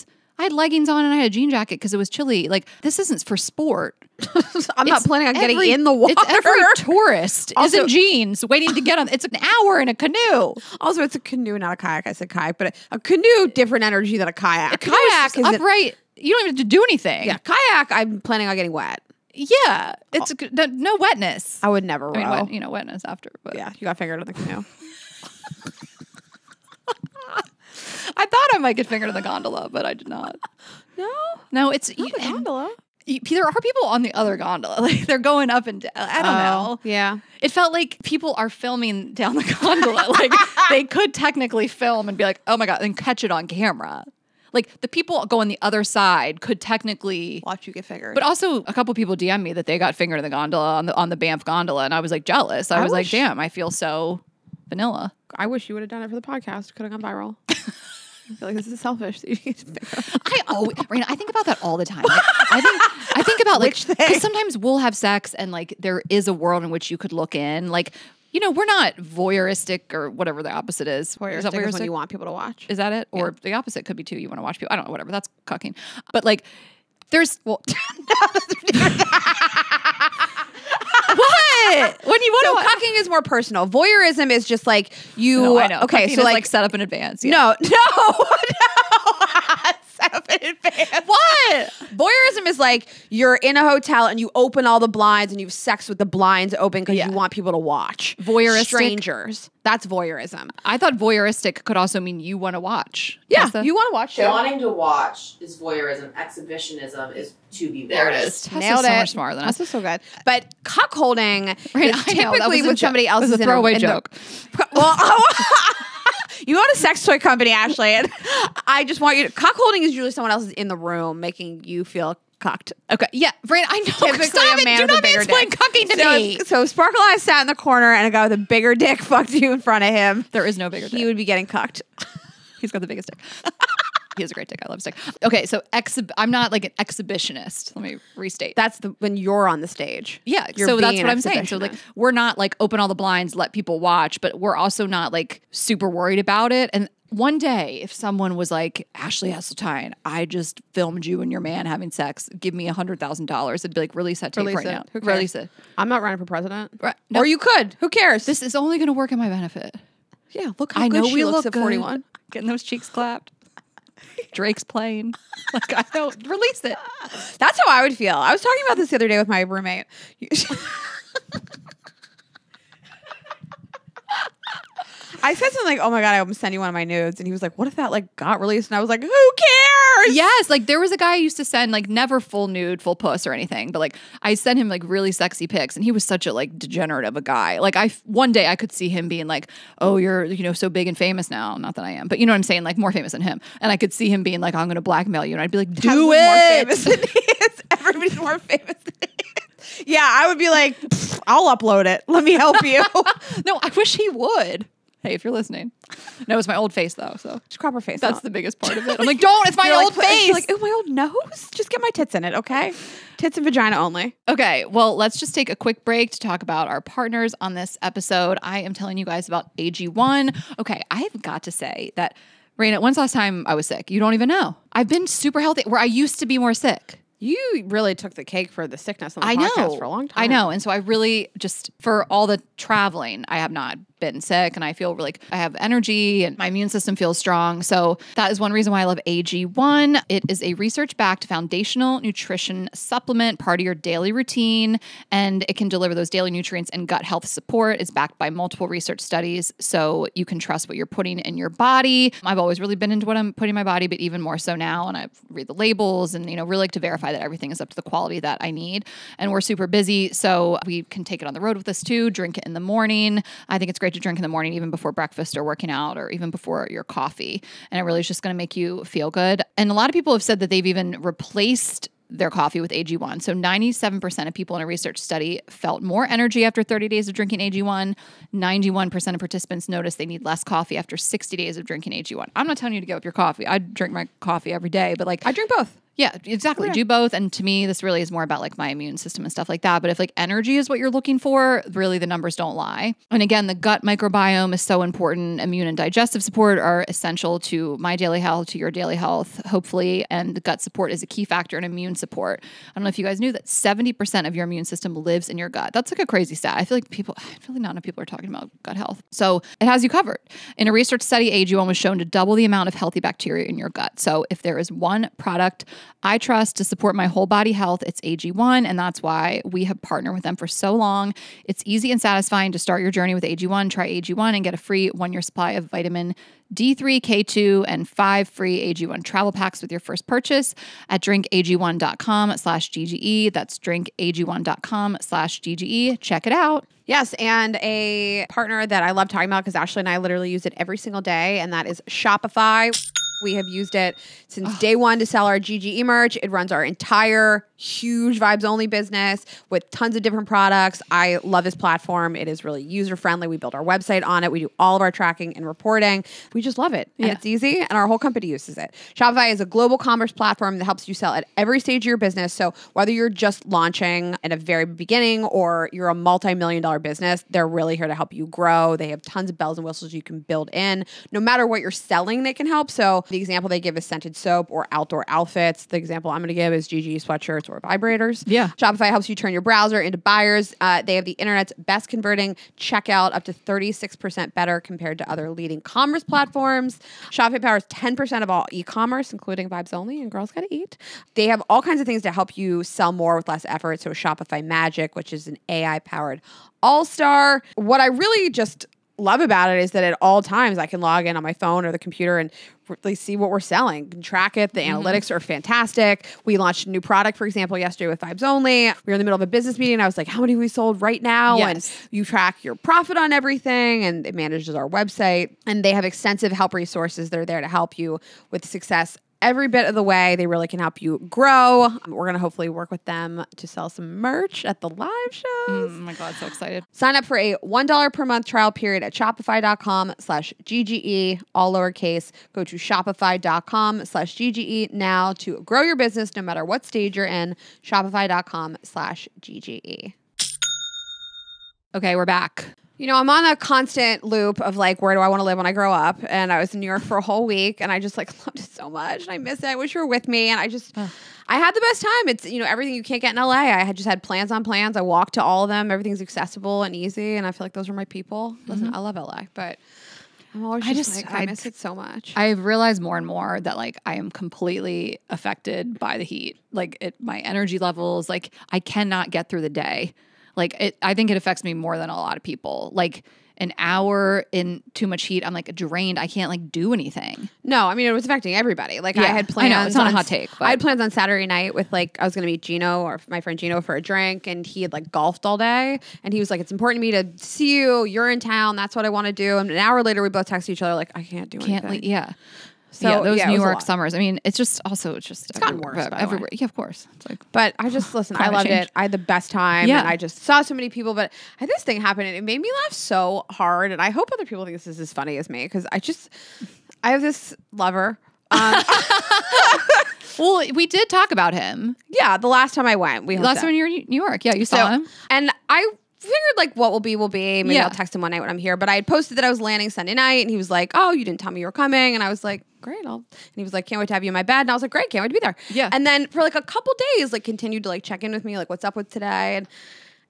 I had leggings on and I had a jean jacket because it was chilly. Like, this isn't for sport. I'm not planning on getting in the water. It's every tourist is Also- in jeans waiting to get on. It's an hour in a canoe. Also, it's a canoe, not a kayak. I said kayak, but a canoe, different energy than a kayak. A kayak is upright. You don't even have to do anything. Yeah, kayak, I'm planning on getting wet. Yeah. It's no wetness. I would never row. I mean, wetness after. But Yeah, you got fingered in the canoe. I thought I might get fingered in the gondola, but I did not. No, it's Not the gondola. There are people on the other gondola. Like, they're going up and down. I don't know. Yeah. It felt like people are filming down the gondola. Like, they could technically film and be like, oh my God, and catch it on camera. Like, the people going the other side could technically Watch you get fingered. But also, a couple people DM me that they got fingered in the gondola on the Banff gondola, and I was like jealous. I was like, damn, I feel so vanilla. I wish you would have done it for the podcast. Could have gone viral. I feel like this is selfish. That you get to finger. Rayna, I think about that all the time. Like, I think about like, because sometimes we'll have sex and like there is a world in which you could look in. Like, you know, we're not voyeuristic or whatever the opposite is. Voyeuristic is when you want people to watch. Is that it? Yeah. Or the opposite could be too. You want to watch people. I don't know, whatever. That's cucking. But like, there's, well, what? When you want to cucking is more personal. Voyeurism is just like you. No, I know. Okay, cucking so is like, like set up in advance. Yeah. No. Set up in advance. What? Voyeurism is like you're in a hotel and you open all the blinds and you have sex with the blinds open because you want people to watch. Voyeuristic. Strangers. That's voyeurism. I thought voyeuristic could also mean you want to watch. Yeah, you want to watch. Wanting to watch is voyeurism. Exhibitionism is to be watched. There it is. Nailed so it. much smarter than us. That's so good. But cuckholding Right, is typically with somebody else's. It was a throwaway joke. Well, you own a sex toy company, Ashley, and I just want you to. Cuckolding is usually someone else is in the room making you feel cucked. Okay, yeah, Rayna, I know. Typically Stop a man it. Do with a not bigger explain dick. cucking to me. So Sparkle Eyes sat in the corner, and a guy with a bigger dick fucked you in front of him. There is no bigger dick. He would be getting cucked. He's got the biggest dick. He has a great dick. I love his dick. Okay, so I'm not like an exhibitionist. Let me restate. That's when you're on the stage. Yeah, You're so that's being what an I'm saying. So like, exhibitionist. we're not like open all the blinds, let people watch, but we're also not like super worried about it. And one day, if someone was like, Ashley Hasseltine, I just filmed you and your man having sex, give me $100,000, it'd be like, release that tape right now. Who cares? Release it. I'm not running for president. Right. No. Or you could. Who cares? This is only going to work in my benefit. Yeah, look how I good know she we looks look at good. 41. Getting those cheeks clapped. Drake's playing. Like, I know. Release it. That's how I would feel. I was talking about this the other day with my roommate. I said something like, oh my God, I'm sending you one of my nudes. And he was like, what if that like got released? And I was like, who cares? Yes, like there was a guy I used to send like never full nude, full puss or anything, but like I sent him like really sexy pics, and he was such a like degenerate of a guy. Like one day I could see him being like, oh, you're so big and famous now. Not that I am, but you know what I'm saying, like more famous than him. And I could see him being like, I'm going to blackmail you, and I'd be like, do it. More famous than he is. Everybody's more famous than he is. Yeah, I would be like, I'll upload it. Let me help you. No, I wish he would. Hey, if you're listening. No, it's my old face though. So Just crop her face. that's out. the biggest part of it. I'm like, don't, it's my You're old like, face. You're like, oh, my old nose? Just get my tits in it, okay? Tits and vagina only. Okay, well, let's just take a quick break to talk about our partners on this episode. I am telling you guys about AG1. Okay, I have got to say that, Rayna, when's the last time I was sick? You don't even know. I've been super healthy, where I used to be more sick. You really took the cake for the sickness on the podcast for a long time. I know. And so I really just, for all the traveling, I have not been sick and I feel really, I have energy and my immune system feels strong. So that is one reason why I love AG1. It is a research-backed foundational nutrition supplement, part of your daily routine, and it can deliver those daily nutrients and gut health support. It's backed by multiple research studies, so you can trust what you're putting in your body. I've always really been into what I'm putting in my body, but even more so now, and I read the labels and, really like to verify that everything is up to the quality that I need. And we're super busy, so we can take it on the road with us too, drink it in the morning. I think it's great to drink in the morning, even before breakfast or working out or even before your coffee. And it really is just going to make you feel good. And a lot of people have said that they've even replaced their coffee with AG1. So 97% of people in a research study felt more energy after 30 days of drinking AG1. 91% of participants noticed they need less coffee after 60 days of drinking AG1. I'm not telling you to give up your coffee. I drink my coffee every day, but I drink both. Yeah, exactly. Do both. And to me, this really is more about my immune system and stuff like that. But if energy is what you're looking for, really the numbers don't lie. And again, the gut microbiome is so important. Immune and digestive support are essential to my daily health, to your daily health, hopefully. And gut support is a key factor in immune support. I don't know if you guys knew that 70% of your immune system lives in your gut. That's a crazy stat. I feel not enough people are talking about gut health. So it has you covered. In a research study, AG1 was shown to double the amount of healthy bacteria in your gut. So if there is one product I trust to support my whole body health, it's AG1, and that's why we have partnered with them for so long. It's easy and satisfying to start your journey with AG1. Try AG1 and get a free 1-year supply of vitamin D3, K2, and 5 free AG1 travel packs with your first purchase at drinkag1.com/GGE. That's drinkag1.com/GGE. Check it out. Yes, and a partner that I love talking about because Ashley and I literally use it every single day, and that is Shopify. We have used it since day one to sell our GGE merch. It runs our entire huge Vibes Only business with tons of different products. I love this platform. It is really user-friendly. We build our website on it. We do all of our tracking and reporting. We just love it. And it's easy, and our whole company uses it. Shopify is a global commerce platform that helps you sell at every stage of your business. So whether you're just launching at a very beginning or you're a multi-million-dollar business, they're really here to help you grow. They have tons of bells and whistles you can build in. No matter what you're selling, they can help. So the example they give is scented soap or outdoor outfits. The example I'm going to give is GG sweatshirts or vibrators. Yeah. Shopify helps you turn your browser into buyers. They have the internet's best converting checkout, up to 36% better compared to other leading commerce platforms. Shopify powers 10% of all e-commerce, including Vibes Only and Girls Gotta Eat. They have all kinds of things to help you sell more with less effort. So Shopify Magic, which is an AI-powered all-star. What I really just love about it is that at all times I can log in on my phone or the computer and really see what we're selling and track it. The analytics are fantastic. We launched a new product, for example, yesterday with Vibes Only. We were in the middle of a business meeting. I was like, how many have we sold right now? Yes. And you track your profit on everything, and it manages our website. And they have extensive help resources that are there to help you with success every bit of the way. They really can help you grow. We're going to hopefully work with them to sell some merch at the live shows. Oh my God, so excited. Sign up for a $1 per month trial period at shopify.com/GGE, all lowercase. Go to shopify.com/GGE now to grow your business no matter what stage you're in. Shopify.com/GGE. Okay, we're back. I'm on a constant loop of where do I want to live when I grow up? And I was in New York for a whole week and I just loved it so much. And I miss it. I wish you were with me. And I had the best time. It's, everything you can't get in LA. I had just had plans on plans. I walked to all of them. Everything's accessible and easy. And I feel like those are my people. Listen, I love LA, but I'm always I miss it so much. I've realized more and more that I am completely affected by the heat. My energy levels, I cannot get through the day. I think it affects me more than a lot of people. An hour in too much heat, I'm drained. I can't do anything. No, it was affecting everybody. I had plans. I know, it's not a hot take. But. I had plans on Saturday night with I was going to meet Gino or my friend Gino for a drink, and he had golfed all day. And he was it's important to me to see you. You're in town. That's what I want to do. And an hour later, we both texted each other I can't do anything. Yeah. So those New it was a York lot. summers. I mean, it's gotten worse, by the way. everywhere. Yeah, of course. It's like, But I just listen. I Climate loved change. it. I had the best time, Yeah. and I just saw so many people. But I had this thing happen, and it made me laugh so hard. And I hope other people think this is as funny as me because I have this lover. well, we did talk about him Yeah, the last time I went, last time you were in New York. Yeah, you saw him. and I figured like what will be will be. Maybe Yeah. I'll text him one night when I'm here. But I had posted that I was landing Sunday night, and he was like, "Oh, you didn't tell me you were coming," and I was like, "Great." And he was like, "Can't wait to have you in my bed," and I was like, "Great, can't wait to be there." Yeah. And then for like a couple days, like continued to like check in with me, like, "What's up with today?" And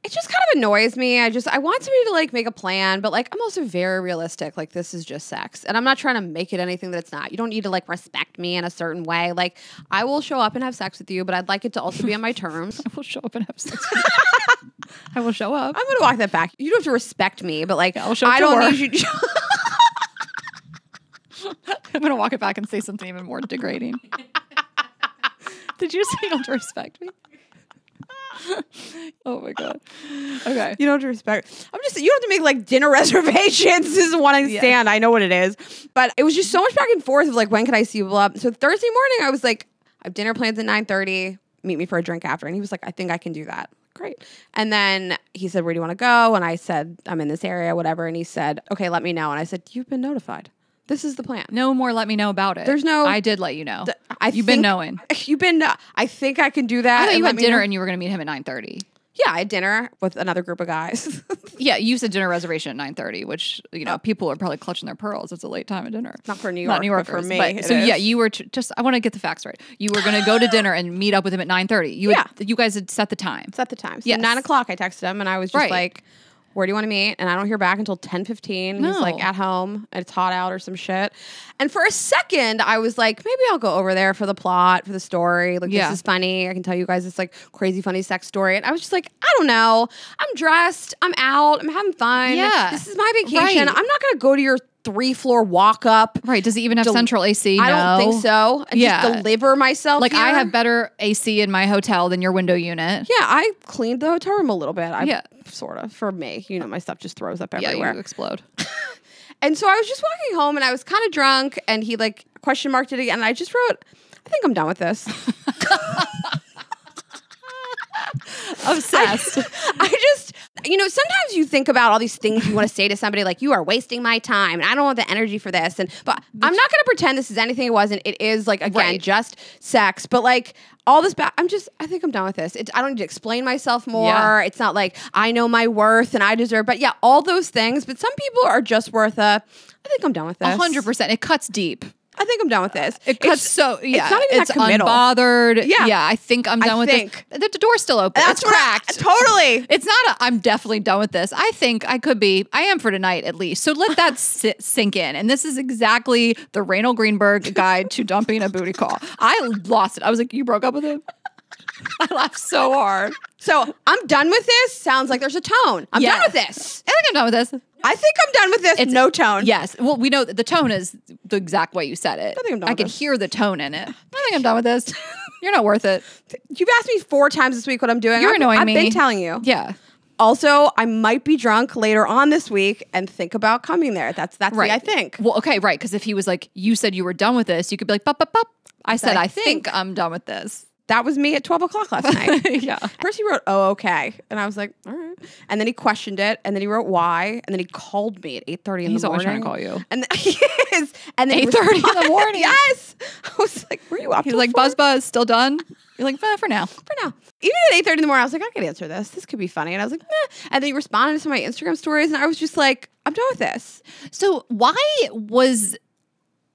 it just kind of annoys me. I want somebody to like make a plan, but like I'm also very realistic. Like this is just sex, and I'm not trying to make it anything that it's not. You don't need to like respect me in a certain way. Like I will show up and have sex with you, but I'd like it to also be on my terms. I will show up and have sex. I will show up. I'm gonna walk that back. You don't have to respect me, but like I'll show up I to don't work. need you. I'm gonna walk it back and say something even more degrading. Did you say you don't respect me? Oh my god. Okay. You don't have to respect. You don't have to make like dinner reservations. This is one I stand. I know what it is. But it was just so much back and forth of like, when could I see you up? So Thursday morning, I was like, I have dinner plans at 9:30. Meet me for a drink after. And he was like, I think I can do that. Great. And then he said, where do you want to go? And I said, I'm in this area, whatever. And he said, okay, let me know. And I said, you've been notified. This is the plan. No more let me know about it. There's no- I did let you know. You've been knowing. I think I can do that. I thought and you let had me dinner know. and you were going to meet him at 9:30. Yeah, I had dinner with another group of guys. Yeah, you said dinner reservation at 9:30, which, you know, people are probably clutching their pearls. It's a late time at dinner. Not for New York, Not New but Yorkers. for me, But, it so is. yeah, you were just, I want to get the facts right. You were going to go to dinner and meet up with him at 9:30. You guys had set the time. It's at the time. So Yes. 9 o'clock, I texted him and I was just Right. like, where do you want to meet? And I don't hear back until 10:15. No. He's like at home and it's hot out or some shit. And for a second, I was like, maybe I'll go over there for the plot, for the story. Like, Yeah. this is funny. I can tell you guys this like crazy, funny sex story. And I was just like, I don't know. I'm dressed. I'm out. I'm having fun. Yeah. This is my vacation. Right. I'm not going to go to your 3-floor walk up. Right. Does he even have central AC? I don't think so. And Yeah. just deliver myself Like, I here. have better AC in my hotel than your window unit. Yeah, I cleaned the hotel room a little bit. Yeah. Sort of. For me. You know, my stuff just throws up Yeah, everywhere. you explode. And so I was just walking home and I was kind of drunk and he like question marked it again. And I just wrote, I think I'm done with this. Obsessed. I just, you know, sometimes you think about all these things you want to say to somebody, like, you are wasting my time and I don't want the energy for this. But I'm not going to pretend this is anything it wasn't. It is like, again, Right. just sex. But like all this, I think I'm done with this. I don't need to explain myself more. Yeah. It's not like I know my worth and I deserve, but yeah, all those things. But some people are just worth I think I'm done with this. 100%. It cuts deep. I think I'm done with this. It cuts yeah. It's not even that committal. Unbothered. Yeah. Yeah, I think I'm done with think. this. The door's still open. That's it's cracked. Totally. It's not I'm definitely done with this. I think I could be. I am for tonight at least. So let that sink in. And this is exactly the Rayna Greenberg guide to dumping a booty call. I lost it. I was like, you broke up with him? I laughed so hard. So I'm done with this. Sounds like there's a tone. I'm done with this. I think I'm done with this. I think I'm done with this. It's no tone. Yes. Well, we know that the tone is the exact way you said it. I think I'm done I with can this. hear the tone in it. I think I'm done with this. You're not worth it. You've asked me 4 times this week what I'm doing. You're annoying me. I've been telling you. Yeah. Also, I might be drunk later on this week and think about coming there. That's Right. the I think. Well, okay, right. Because if he was like, you said you were done with this, you could be like, pop, pop, pop. I said, I think I'm done with this. That was me at 12 o'clock last night. Yeah. First he wrote, oh, okay. And I was like, all right. And then he questioned it. And then he wrote why. And then he called me at 8:30 in the morning. He's always trying to call you. And then, he is. And then 8:30 in the morning. Yes. I was like, were you up He's till like, 4? buzz, buzz, still done? You're like, for now. For now. Even at 8:30 in the morning, I was like, I could answer this. This could be funny. And I was like, meh. And then he responded to my Instagram stories. And I was just like, I'm done with this. So why was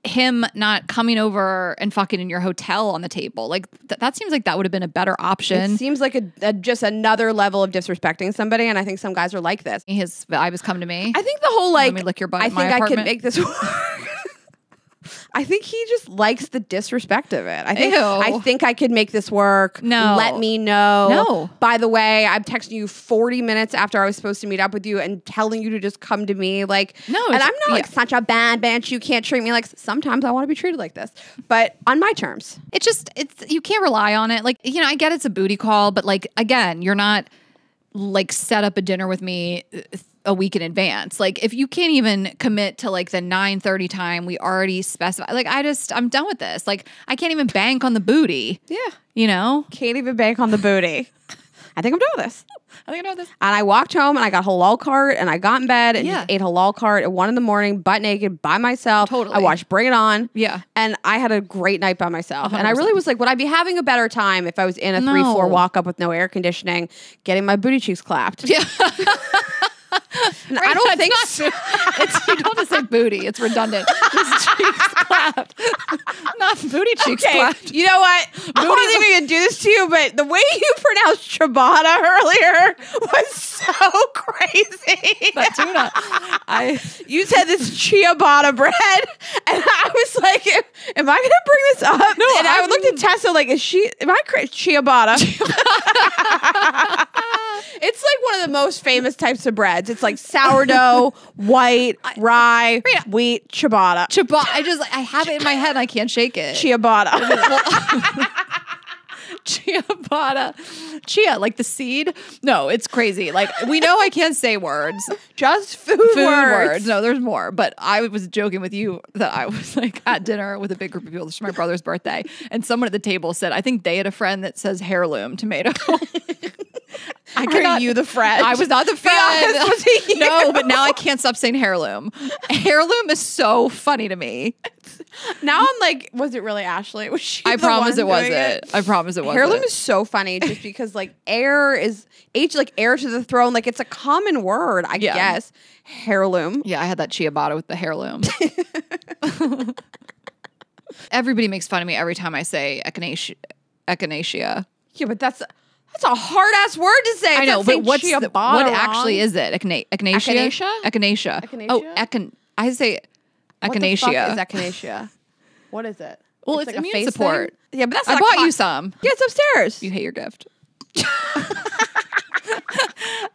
him not coming over and fucking in your hotel on the table? Like, that seems like that would have been a better option. It seems like just another level of disrespecting somebody. And I think some guys are like this. His vibe has come to me. I think the whole like, Let me lick your butt I in my think I could apartment. make this work. I think he just likes the disrespect of it. Ew. I think I could make this work. No. Let me know. No. By the way, I'm texting you 40 minutes after I was supposed to meet up with you and telling you to just come to me. Like, No, and it's- I'm not like yeah. such a bad bitch. You can't treat me like, sometimes I want to be treated like this, but on my terms. It's you can't rely on it. Like, you know, I get it's a booty call, but like, again, you're not like set up a dinner with me a week in advance. Like if you can't even commit to like the 9:30 time we already specify, like I'm done with this. Like I can't even bank on the booty. Yeah. You know? Can't even bank on the booty. I think I'm done with this. I think I know this. And I walked home and I got halal cart and I got in bed and just ate halal cart at 1 a.m, butt naked by myself. Totally. I watched Bring It On. Yeah. And I had a great night by myself. 100%. And I really was like, would I be having a better time if I was in a 3-4 walk up with no air conditioning, getting my booty cheeks clapped? Yeah. And I don't think so. You don't have to say booty. It's redundant. It's cheeks clapped. Not booty cheeks clapped. You know what? I don't think we could do this to you, but the way you pronounced ciabatta earlier was so crazy. That tuna. You said this ciabatta bread, and I was like, am I going to bring this up? No, and I looked at Tessa like, am I crazy? Ciabatta. It's like one of the most famous types of breads. It's like sourdough, white, rye, wheat, ciabatta. I have it in my head and I can't shake it. Ciabatta. Ciabatta. Chia, like the seed? No, it's crazy. Like we know I can't say words. Just food words. No, there's more. But I was joking with you that I was like at dinner with a big group of people. This was my brother's birthday. And someone at the table said, I think they had a friend that says heirloom tomato. Are you the friend? I was not the friend. Was he you? No, but now I can't stop saying heirloom. Heirloom is so funny to me. Now I'm like, was it really Ashley? Was she? I promise it wasn't. I promise it wasn't. Heirloom is so funny just because like heir is like heir to the throne. Like it's a common word, I guess. Heirloom. Yeah, I had that ciabatta with the heirloom. Everybody makes fun of me every time I say echinacea. Yeah, but that's a hard ass word to say. I know, but what actually is it? Echinacea? Echinacea? Oh, I say echinacea. What the fuck is echinacea? What is it? Well, it's like immune support. Thing? Yeah, but that's I bought you some. Yeah, it's upstairs. You hate your gift.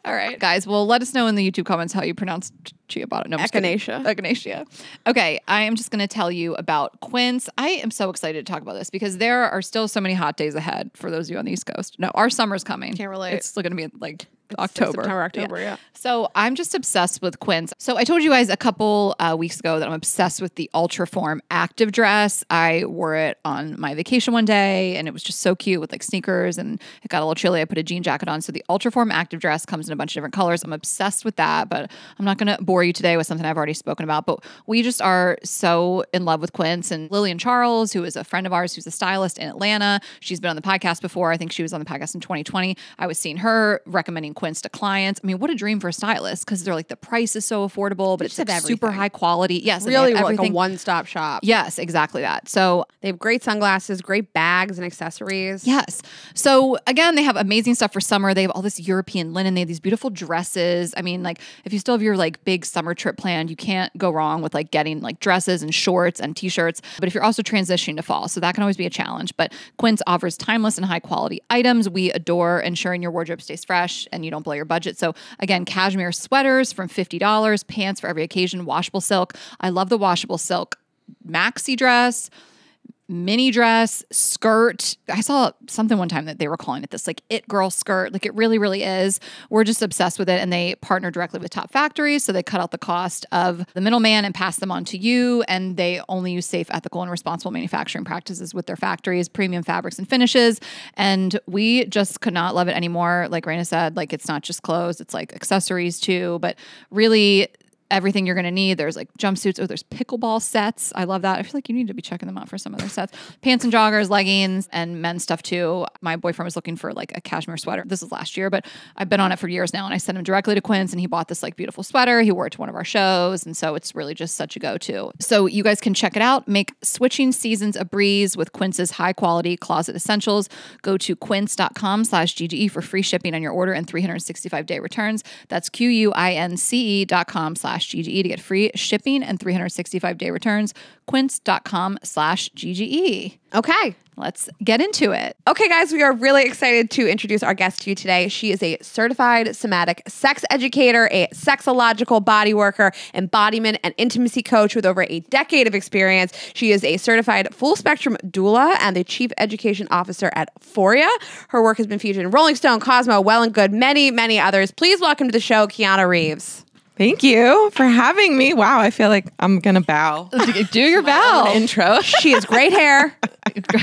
All right, guys. Well, let us know in the YouTube comments how you pronounce ciabatta. No, echinacea. Okay, I am just going to tell you about quince. I am so excited to talk about this because there are still so many hot days ahead for those of you on the East Coast. No, our summer's coming. Can't relate. It's going to be like October. September, October, yeah. So I'm just obsessed with quince. So I told you guys a couple weeks ago that I'm obsessed with the Ultraform active dress. I wore it on my vacation one day and it was just so cute with like sneakers and it got a little chilly. I put a jean jacket on. So the Ultraform active dress comes in a bunch of different colors. I'm obsessed with that, but I'm not going to bore you today with something I've already spoken about. But we just are so in love with quince. And Lillian Charles, who is a friend of ours, who's a stylist in Atlanta, she's been on the podcast before. I think she was on the podcast in 2020. I was seeing her recommending quince to clients. I mean, what a dream for a stylist because they're like the price is so affordable, but it's like super high quality. Yes, really like a one-stop shop. Yes, exactly that. So they have great sunglasses, great bags and accessories. Yes. So again, they have amazing stuff for summer. They have all this European linen. They have these beautiful dresses. I mean, like if you still have your like big summer trip planned, you can't go wrong with like getting like dresses and shorts and t-shirts. But if you're also transitioning to fall, so that can always be a challenge. But quince offers timeless and high quality items. We adore ensuring your wardrobe stays fresh and you don't blow your budget. So again, cashmere sweaters from $50, pants for every occasion, washable silk. I love the washable silk maxi dress, mini dress, skirt. I saw something one time that they were calling it this like it girl skirt. Like it really, really is. We're just obsessed with it. And they partner directly with top factories. So they cut out the cost of the middleman and pass them on to you. And they only use safe, ethical, and responsible manufacturing practices with their factories, premium fabrics and finishes. And we just could not love it anymore. Like Rayna said, like it's not just clothes, it's like accessories too. But really, everything you're going to need. There's like jumpsuits. Oh, there's pickleball sets. I love that. I feel like you need to be checking them out for some of their sets. Pants and joggers, leggings, and men's stuff too. My boyfriend was looking for like a cashmere sweater. This was last year, but I've been on it for years now. And I sent him directly to Quince and he bought this like beautiful sweater. He wore it to one of our shows. And so it's really just such a go-to. So you guys can check it out. Make switching seasons a breeze with Quince's high quality closet essentials. Go to quince.com/GGE for free shipping on your order and 365-day returns. That's QUINCE.com/GGE. quince.com/GGE to get free shipping and 365-day returns. Quince.com/GGE. Okay. Let's get into it. Okay, guys, we are really excited to introduce our guest to you today. She is a certified somatic sex educator, a sexological body worker, embodiment, and intimacy coach with over a decade of experience. She is a certified full-spectrum doula and the chief education officer at Foria. Her work has been featured in Rolling Stone, Cosmo, Well and Good, many, many others. Please welcome to the show, Kiana Reeves. Thank you for having me. Wow, I feel like I'm going to bow. Do your bow. Intro. She has great hair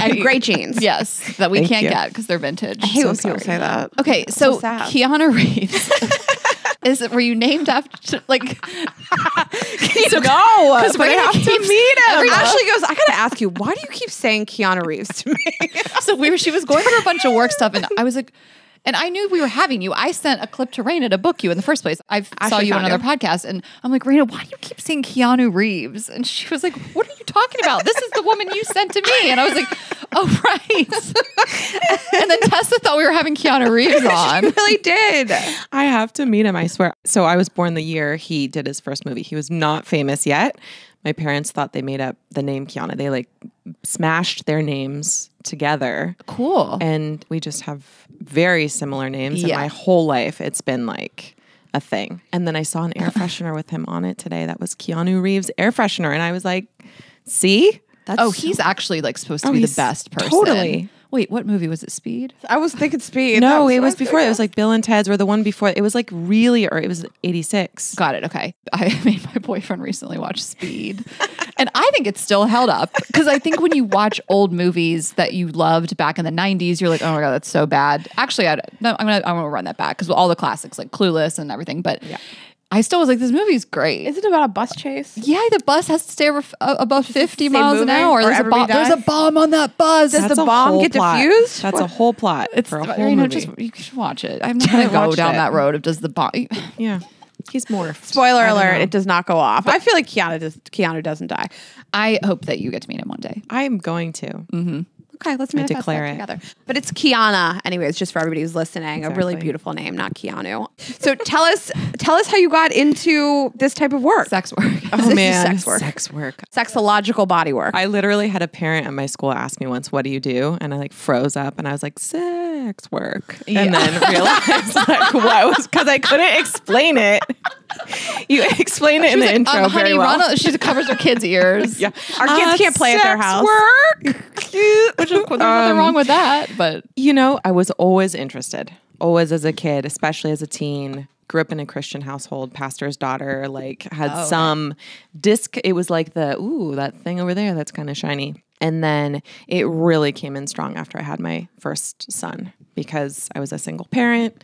and great jeans. Yes, that we Thank can't you. get because they're vintage. I hate So when people sorry. say that. Okay, so sad. Kiana Reeves. Were you named after, like... No, but I have to meet him. Ashley goes, I gotta ask you, why do you keep saying Kiana Reeves to me? So she was going through a bunch of work stuff, and I was like, and I knew we were having you. I sent a clip to Rayna to book you in the first place. I saw you on found another podcast, and I'm like, Rayna, why do you keep saying Keanu Reeves? And she was like, what are you talking about? This is the woman you sent to me. And I was like, oh, right. And then Tessa thought we were having Keanu Reeves on. She really did. I have to meet him, I swear. So I was born the year he did his first movie. He was not famous yet. My parents thought they made up the name Kiana. They like smashed their names together. Cool. And we just have very similar names. And Yeah. my whole life, it's been like a thing. And then I saw an air freshener with him on it today. That was Keanu Reeves air freshener. And I was like, see? He's actually like supposed to be the he's best person. totally. Wait, what movie was it? Speed? I was thinking Speed. No, it was before. It was like Bill and Ted's, or the one before. It was like really, or it was 86. Got it. Okay. I made my boyfriend recently watch Speed. And I think it's still held up. Because I think when you watch old movies that you loved back in the 90s, you're like, oh my God, that's so bad. Actually, I'm gonna run that back because all the classics like Clueless and everything. But I still was like, this movie's great. Is it about a bus chase? Yeah, the bus has to stay above 50 stay miles an moving hour. or There's a everybody bomb. There's a dies? bomb on that bus. Does That's the a bomb whole get plot. diffused? That's a whole plot for a whole movie. You should watch it. I'm not gonna go watched down it. that road of does the bomb. Yeah. He's morphed. Spoiler I don't alert, know. it does not go off. I feel like Keanu doesn't die. I hope that you get to meet him one day. I'm going to. Okay, let's manifest declare that it. together. But it's Kiana, anyways, just for everybody who's listening. A really Exactly. beautiful name, not Keanu. So tell us how you got into this type of work. Sex work. This is sex work. Sex work. Sexological body work. I literally had a parent at my school ask me once, what do you do? And I like froze up and I was like, sex work. And then realized like what was, because I couldn't explain it. You explain it in the intro honey, very well. she covers her kids' ears. Yeah. Our kids can't play at their house. Work. Cute. Which of course, there's nothing wrong with that. But You know, I was always interested, always as a kid, especially as a teen. Grew up in a Christian household, pastor's daughter, like had some disc. It was like that thing over there that's kind of shiny. And then it really came in strong after I had my first son because I was a single parent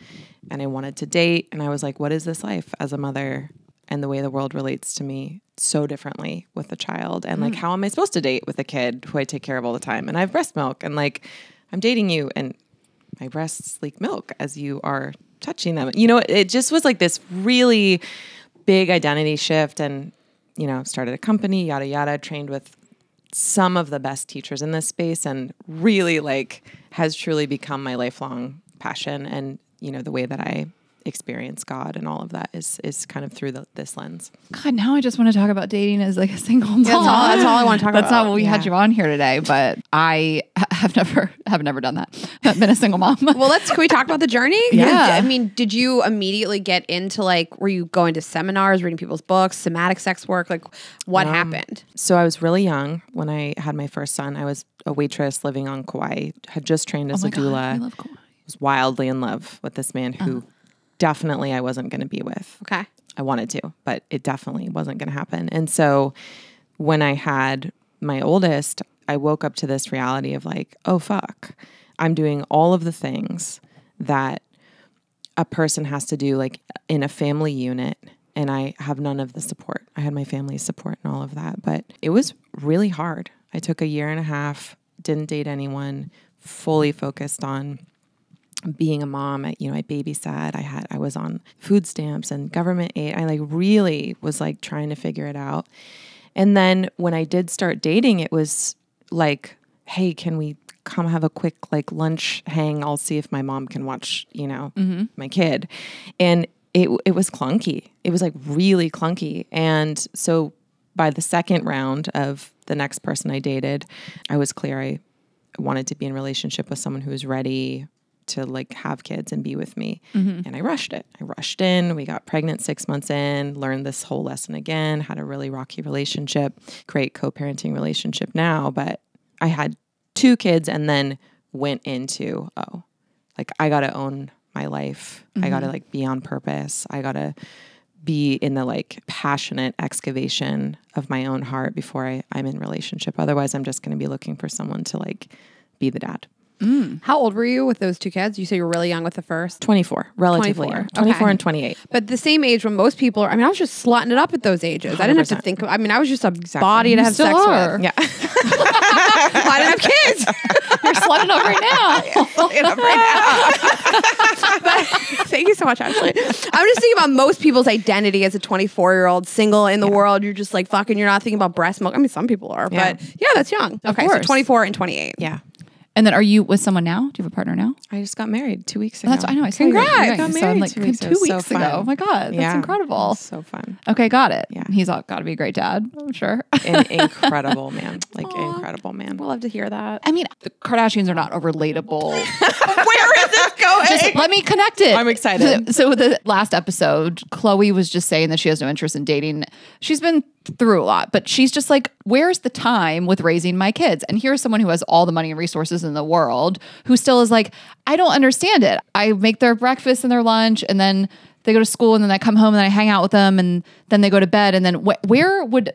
and I wanted to date. And I was like, what is this life as a mother? And the way the world relates to me so differently with a child. And like, how am I supposed to date with a kid who I take care of all the time? And I have breast milk and like, I'm dating you and my breasts leak milk as you are touching them. You know, it just was like this really big identity shift and, you know, started a company, yada, yada, trained with some of the best teachers in this space and really like has truly become my lifelong passion. And, you know, the way that I experience God and all of that is kind of through this lens. God, now I just want to talk about dating as like a single mom. That's all I want to talk about. That's not what we had you on here today, but I have never done that. I've been a single mom. Well, can we talk about the journey? Yeah. I mean, did you immediately get into like, were you going to seminars, reading people's books, somatic sex work? Like what happened? So I was really young when I had my first son. I was a waitress living on Kauai, had just trained as a doula. I love Kauai. Was wildly in love with this man who definitely I wasn't going to be with. Okay. I wanted to, but it definitely wasn't going to happen. And so when I had my oldest, I woke up to this reality of like, oh, fuck, I'm doing all of the things that a person has to do like in a family unit. And I have none of the support. I had my family's support and all of that, but it was really hard. I took a year and a half, didn't date anyone, fully focused on being a mom. I babysat. I was on food stamps and government aid. I like really was like trying to figure it out. And then when I did start dating, it was like, hey, can we come have a quick like lunch hang? I'll see if my mom can watch, my kid. And it was clunky. It was like really clunky. And so by the second round of the next person I dated, I was clear I wanted to be in a relationship with someone who was ready to like have kids and be with me. And I rushed it. I rushed in. We got pregnant 6 months in, learned this whole lesson again, had a really rocky relationship, great co-parenting relationship now. But I had 2 kids and then went into, like I got to own my life. I got to like be on purpose. I got to be in the like passionate excavation of my own heart before I'm in relationship. Otherwise, I'm just going to be looking for someone to like be the dad. How old were you with those 2 kids? You say you were really young with the first? 24, relatively 24. young. 24 Okay. and 28. But the same age when most people are, I mean, I was just slutting it up at those ages. I didn't have to 100%. think, I mean, I was just a body to have still sex are. with. Yeah. I didn't have kids. You're slutting up right now. But thank you so much, Ashley. I'm just thinking about most people's identity as a 24-year-old single in the world. You're just like, fucking, you're not thinking about breast milk. I mean, some people are, Yeah. but yeah, that's young. Okay, so course. 24 and 28. Yeah. And then are you with someone now? Do you have a partner now? I just got married 2 weeks ago. That's I know. I saw Congrats. you. I Yeah, got so I'm married like 2 weeks ago. 2 So weeks ago. fun. Oh my god, that's Yeah. incredible. So fun. Okay, got it. Yeah. He's got to be a great dad. I'm sure. An incredible man. Like incredible man. We'll love to hear that. I mean, the Kardashians are not a relatable. Where is this going? Just let me connect it. I'm excited. So the last episode, Chloe was just saying that she has no interest in dating. She's been through a lot, but she's just like, where's the time with raising my kids? And here's someone who has all the money and resources in the world who still is like, I don't understand it. I make their breakfast and their lunch, and then they go to school, and then I come home and then I hang out with them, and then they go to bed. And then where would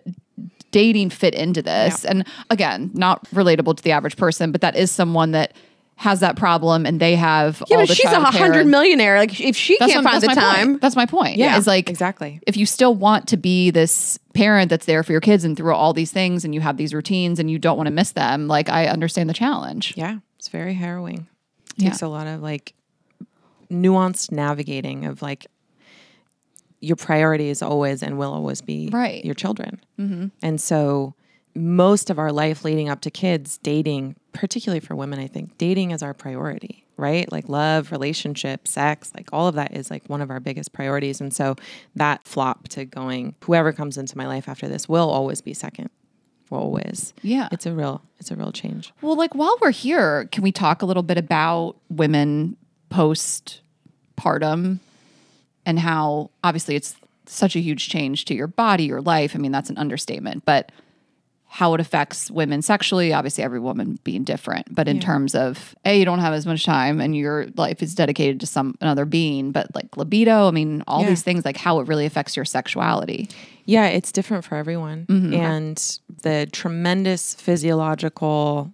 dating fit into this? Yeah. And again, not relatable to the average person, but that is someone that has that problem, and they have Yeah, all but the she's a childcare. 100 millionaire. Like, if she can't find the my time. Point. That's my point. Yeah, is like exactly. If you still want to be this parent that's there for your kids and through all these things, and you have these routines, and you don't want to miss them, like I understand the challenge. Yeah. It's very harrowing. It Yeah. takes a lot of like nuanced navigating of like your priority is always and will always be Right. your children. And so most of our life leading up to kids, dating, particularly for women, I think dating is our priority, right? Like love, relationship, sex, like all of that is like one of our biggest priorities. And so that flop to going, whoever comes into my life after this will always be second. Always. Yeah. It's a real change. Well, like while we're here, can we talk a little bit about women postpartum and how obviously it's such a huge change to your body, your life. I mean, that's an understatement, but how it affects women sexually, obviously every woman being different, but in terms of, you don't have as much time and your life is dedicated to another being, but like libido, I mean, all these things, like how it really affects your sexuality. Yeah, it's different for everyone. And the tremendous physical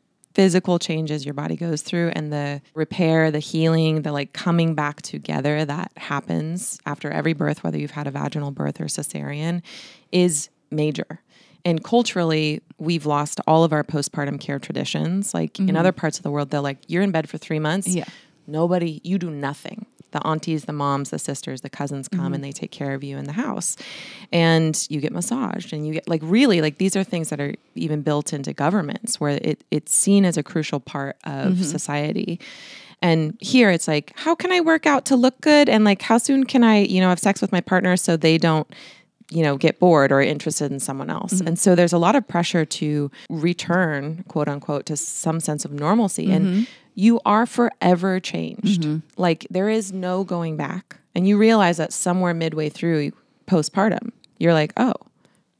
changes your body goes through, and the repair, the healing, the like coming back together that happens after every birth, whether you've had a vaginal birth or cesarean, is major. And culturally, we've lost all of our postpartum care traditions. Like in other parts of the world, they're like, you're in bed for 3 months. Yeah. You do nothing. The aunties, the moms, the sisters, the cousins come and they take care of you in the house, and you get massaged, and you get like really like these are things that are even built into governments where it's seen as a crucial part of society. And here it's like, how can I work out to look good? And like, how soon can I, have sex with my partner so they don't, get bored or interested in someone else. And so there's a lot of pressure to return, quote unquote, to some sense of normalcy. And you are forever changed. Like there is no going back. And you realize that somewhere midway through postpartum, you're like, oh,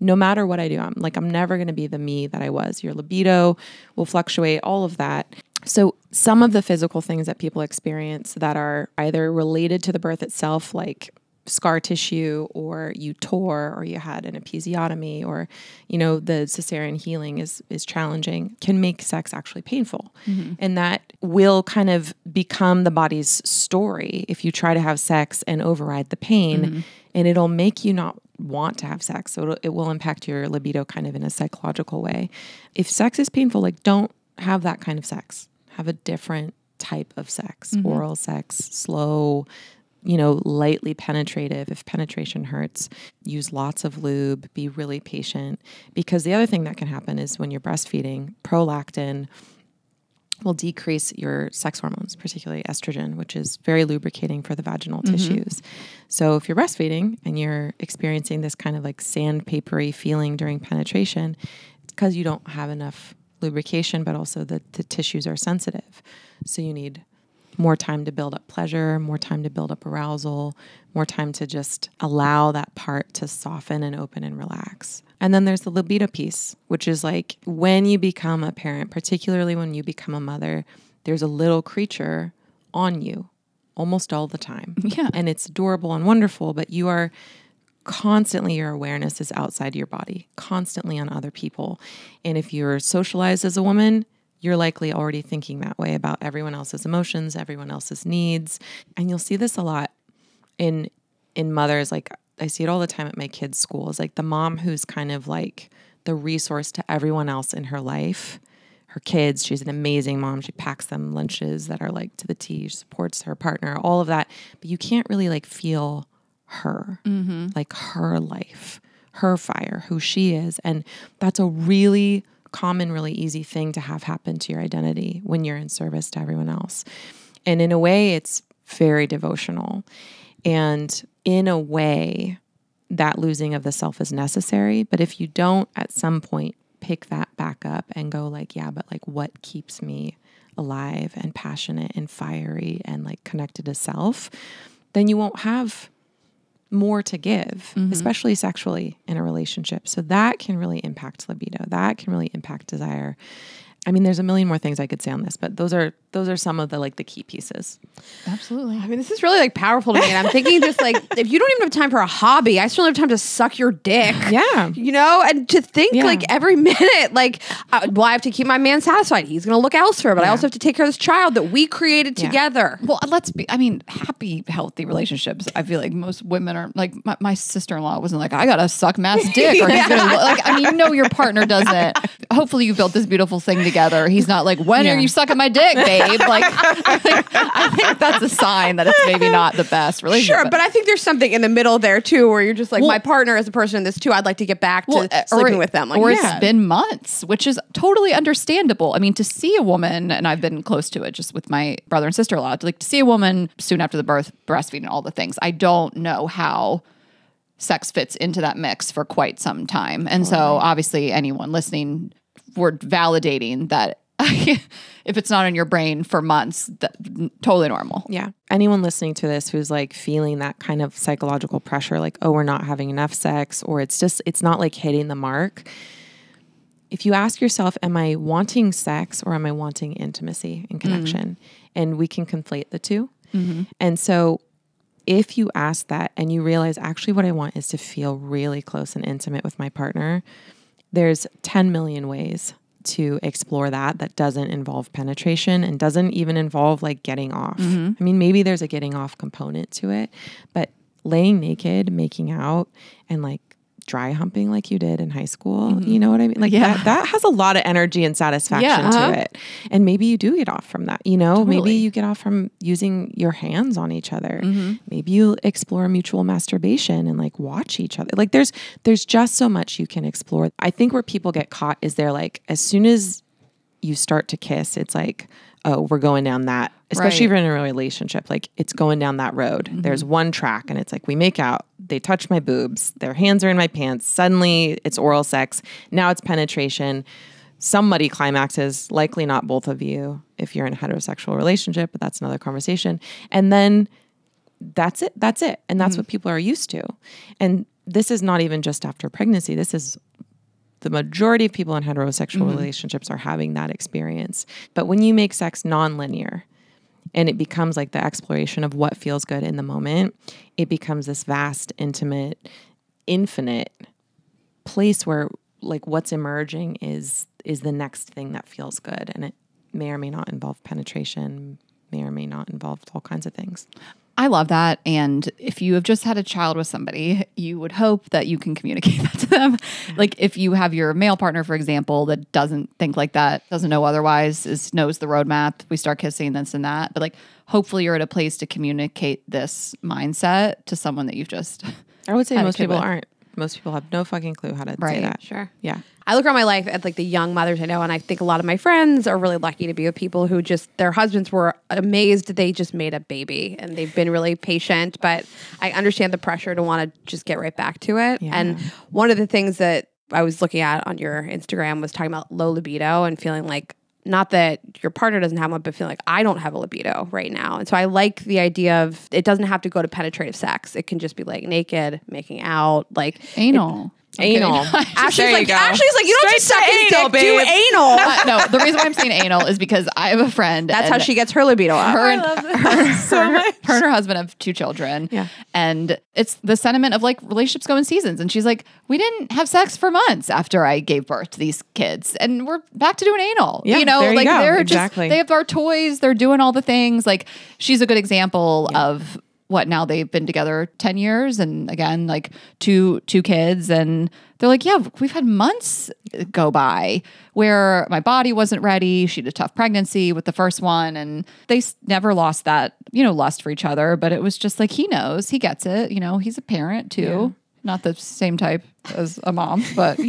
no matter what I do, I'm never going to be the me that I was. Your libido will fluctuate, all of that. So some of the physical things that people experience that are either related to the birth itself, like scar tissue, or you tore, or you had an episiotomy, or the cesarean healing is challenging, can make sex actually painful. And that will kind of become the body's story if you try to have sex and override the pain, and it'll make you not want to have sex. So it will impact your libido kind of in a psychological way. If sex is painful, like don't have that kind of sex. Have a different type of sex, oral sex, slow, lightly penetrative. If penetration hurts, use lots of lube, be really patient. Because the other thing that can happen is when you're breastfeeding, prolactin will decrease your sex hormones, particularly estrogen, which is very lubricating for the vaginal tissues. So if you're breastfeeding and you're experiencing this kind of like sandpapery feeling during penetration, it's because you don't have enough lubrication, but also the tissues are sensitive. So you need more time to build up pleasure, more time to build up arousal, more time to just allow that part to soften and open and relax. And then there's the libido piece, which is like when you become a parent, particularly when you become a mother, there's a little creature on you almost all the time. Yeah. And it's adorable and wonderful, but you are constantly, your awareness is outside your body, constantly on other people. And if you're socialized as a woman, you're likely already thinking that way about everyone else's emotions, everyone else's needs. And you'll see this a lot in mothers. Like I see it all the time at my kids' schools, like the mom who's kind of like the resource to everyone else in her life. Her kids, she's an amazing mom. She packs them lunches that are like to the T. She supports her partner, all of that. But you can't really like feel her, like her life, her fire, who she is. And that's a really common, really easy thing to have happen to your identity when you're in service to everyone else. And in a way, it's very devotional. And in a way, that losing of the self is necessary. But if you don't at some point pick that back up and go like, yeah, but like what keeps me alive and passionate and fiery and like connected to self, then you won't have more to give, especially sexually in a relationship. So that can really impact libido. That can really impact desire. I mean, there's a million more things I could say on this, but those are some of the like the key pieces. Absolutely. I mean, this is really like powerful to me. And I'm thinking just like, if you don't even have time for a hobby, I still have time to suck your dick. Yeah. You know, and to think like every minute, like, well, I have to keep my man satisfied. He's going to look elsewhere, but I also have to take care of this child that we created together. Well, happy, healthy relationships. I feel like most women are like, my sister-in-law wasn't like, I got to suck Matt's dick. Or he's gonna, like, I mean, you know, your partner doesn't. Hopefully you built this beautiful thing together. He's not like, when are you sucking my dick, babe? Like, I think that's a sign that it's maybe not the best relationship. Sure, but I think there's something in the middle there too, where you're just like, my partner is a person in this too. I'd like to get back to sleeping with them. Like, or it's been months, which is totally understandable. I mean, to see a woman, and I've been close to it just with my brother and sister-in-law, like to see a woman soon after the birth, breastfeeding, all the things. I don't know how sex fits into that mix for quite some time. And so obviously anyone listening, we're validating that if it's not in your brain for months, totally normal. Yeah. Anyone listening to this who's like feeling that kind of psychological pressure, like, oh, we're not having enough sex, or it's not like hitting the mark. If you ask yourself, am I wanting sex or am I wanting intimacy and connection? And we can conflate the two. And so if you ask that and you realize actually what I want is to feel really close and intimate with my partner, there's 10 million ways to explore that doesn't involve penetration and doesn't even involve like getting off. I mean, maybe there's a getting off component to it, but laying naked, making out, and like dry humping like you did in high school, you know what I mean? Like that has a lot of energy and satisfaction to it. And maybe you do get off from that, you know, maybe you get off from using your hands on each other. Maybe you explore mutual masturbation and like watch each other. Like there's just so much you can explore. I think where people get caught is they're like, as soon as you start to kiss, it's like, oh, we're going down that, especially if you're in a relationship, like it's going down that road. There's one track and it's like, we make out, they touch my boobs, their hands are in my pants. Suddenly it's oral sex. Now it's penetration. Somebody climaxes, likely not both of you if you're in a heterosexual relationship, but that's another conversation. And then that's it. And that's what people are used to. And this is not even just after pregnancy. This is the majority of people in heterosexual relationships are having that experience. But when you make sex non-linear and it becomes like the exploration of what feels good in the moment, it becomes this vast, intimate, infinite place where like what's emerging is the next thing that feels good. And it may or may not involve penetration, may or may not involve all kinds of things. I love that. And if you have just had a child with somebody, you would hope that you can communicate that to them. Like if you have your male partner, for example, that doesn't think like that, doesn't know otherwise, knows the roadmap, we start kissing this and that. But like, hopefully you're at a place to communicate this mindset to someone that you've just I would say most people aren't. Most people have no fucking clue how to say Right. that. Sure. Yeah. I look around my life at like the young mothers I know, and I think a lot of my friends are really lucky to be with people who just their husbands were amazed that they just made a baby and they've been really patient. But I understand the pressure to want to just get right back to it. Yeah. And one of the things that I was looking at on your Instagram was talking about low libido and feeling like, not that your partner doesn't have one, but feeling like I don't have a libido right now. And so I like the idea of it doesn't have to go to penetrative sex. It can just be like naked, making out, like Anal. Anal. Ashley's There you like, go. Ashley's like, you don't just Straight suck to his anal, dick, do babe. anal. No, the reason why I'm saying anal is because I have a friend. That's and how she gets her libido up. her and so much. her and her husband have 2 children. Yeah. And it's the sentiment of like relationships go in seasons. And she's like, we didn't have sex for months after I gave birth to these kids. And we're back to doing anal. Yeah, you know, there you like go. they're Exactly. just, they have our toys, they're doing all the things. Like she's a good example of what now they've been together 10 years and again, like two kids. And they're like, yeah, we've had months go by where my body wasn't ready. She had a tough pregnancy with the first one. And they never lost that, lust for each other. But it was just like, he knows, he gets it. He's a parent too. Yeah. Not the same type as a mom, but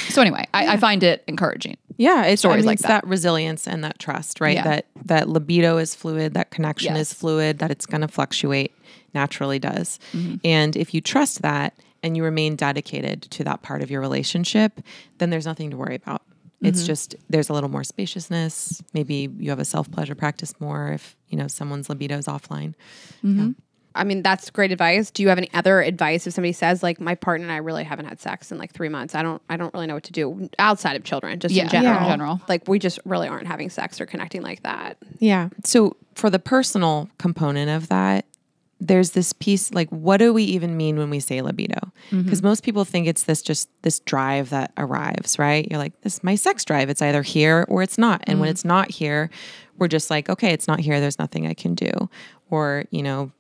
So anyway, I find it encouraging. Yeah, it's Stories like it's that resilience and that trust, right? Yeah. That libido is fluid, that connection Yes. is fluid, that it's going to fluctuate, naturally does. Mm-hmm. And if you trust that and you remain dedicated to that part of your relationship, then there's nothing to worry about. It's just there's a little more spaciousness. Maybe you have a self-pleasure practice more if, someone's libido is offline. Yeah. I mean, that's great advice. Do you have any other advice if somebody says like my partner and I really haven't had sex in like 3 months? I don't really know what to do outside of children, just in general. Yeah, in general. Like we just really aren't having sex or connecting like that. Yeah. So for the personal component of that, there's this piece, like, what do we even mean when we say libido? Because most people think it's this drive that arrives, right? You're like, this is my sex drive. It's either here or it's not. And when it's not here, we're just like, okay, it's not here. There's nothing I can do. Or,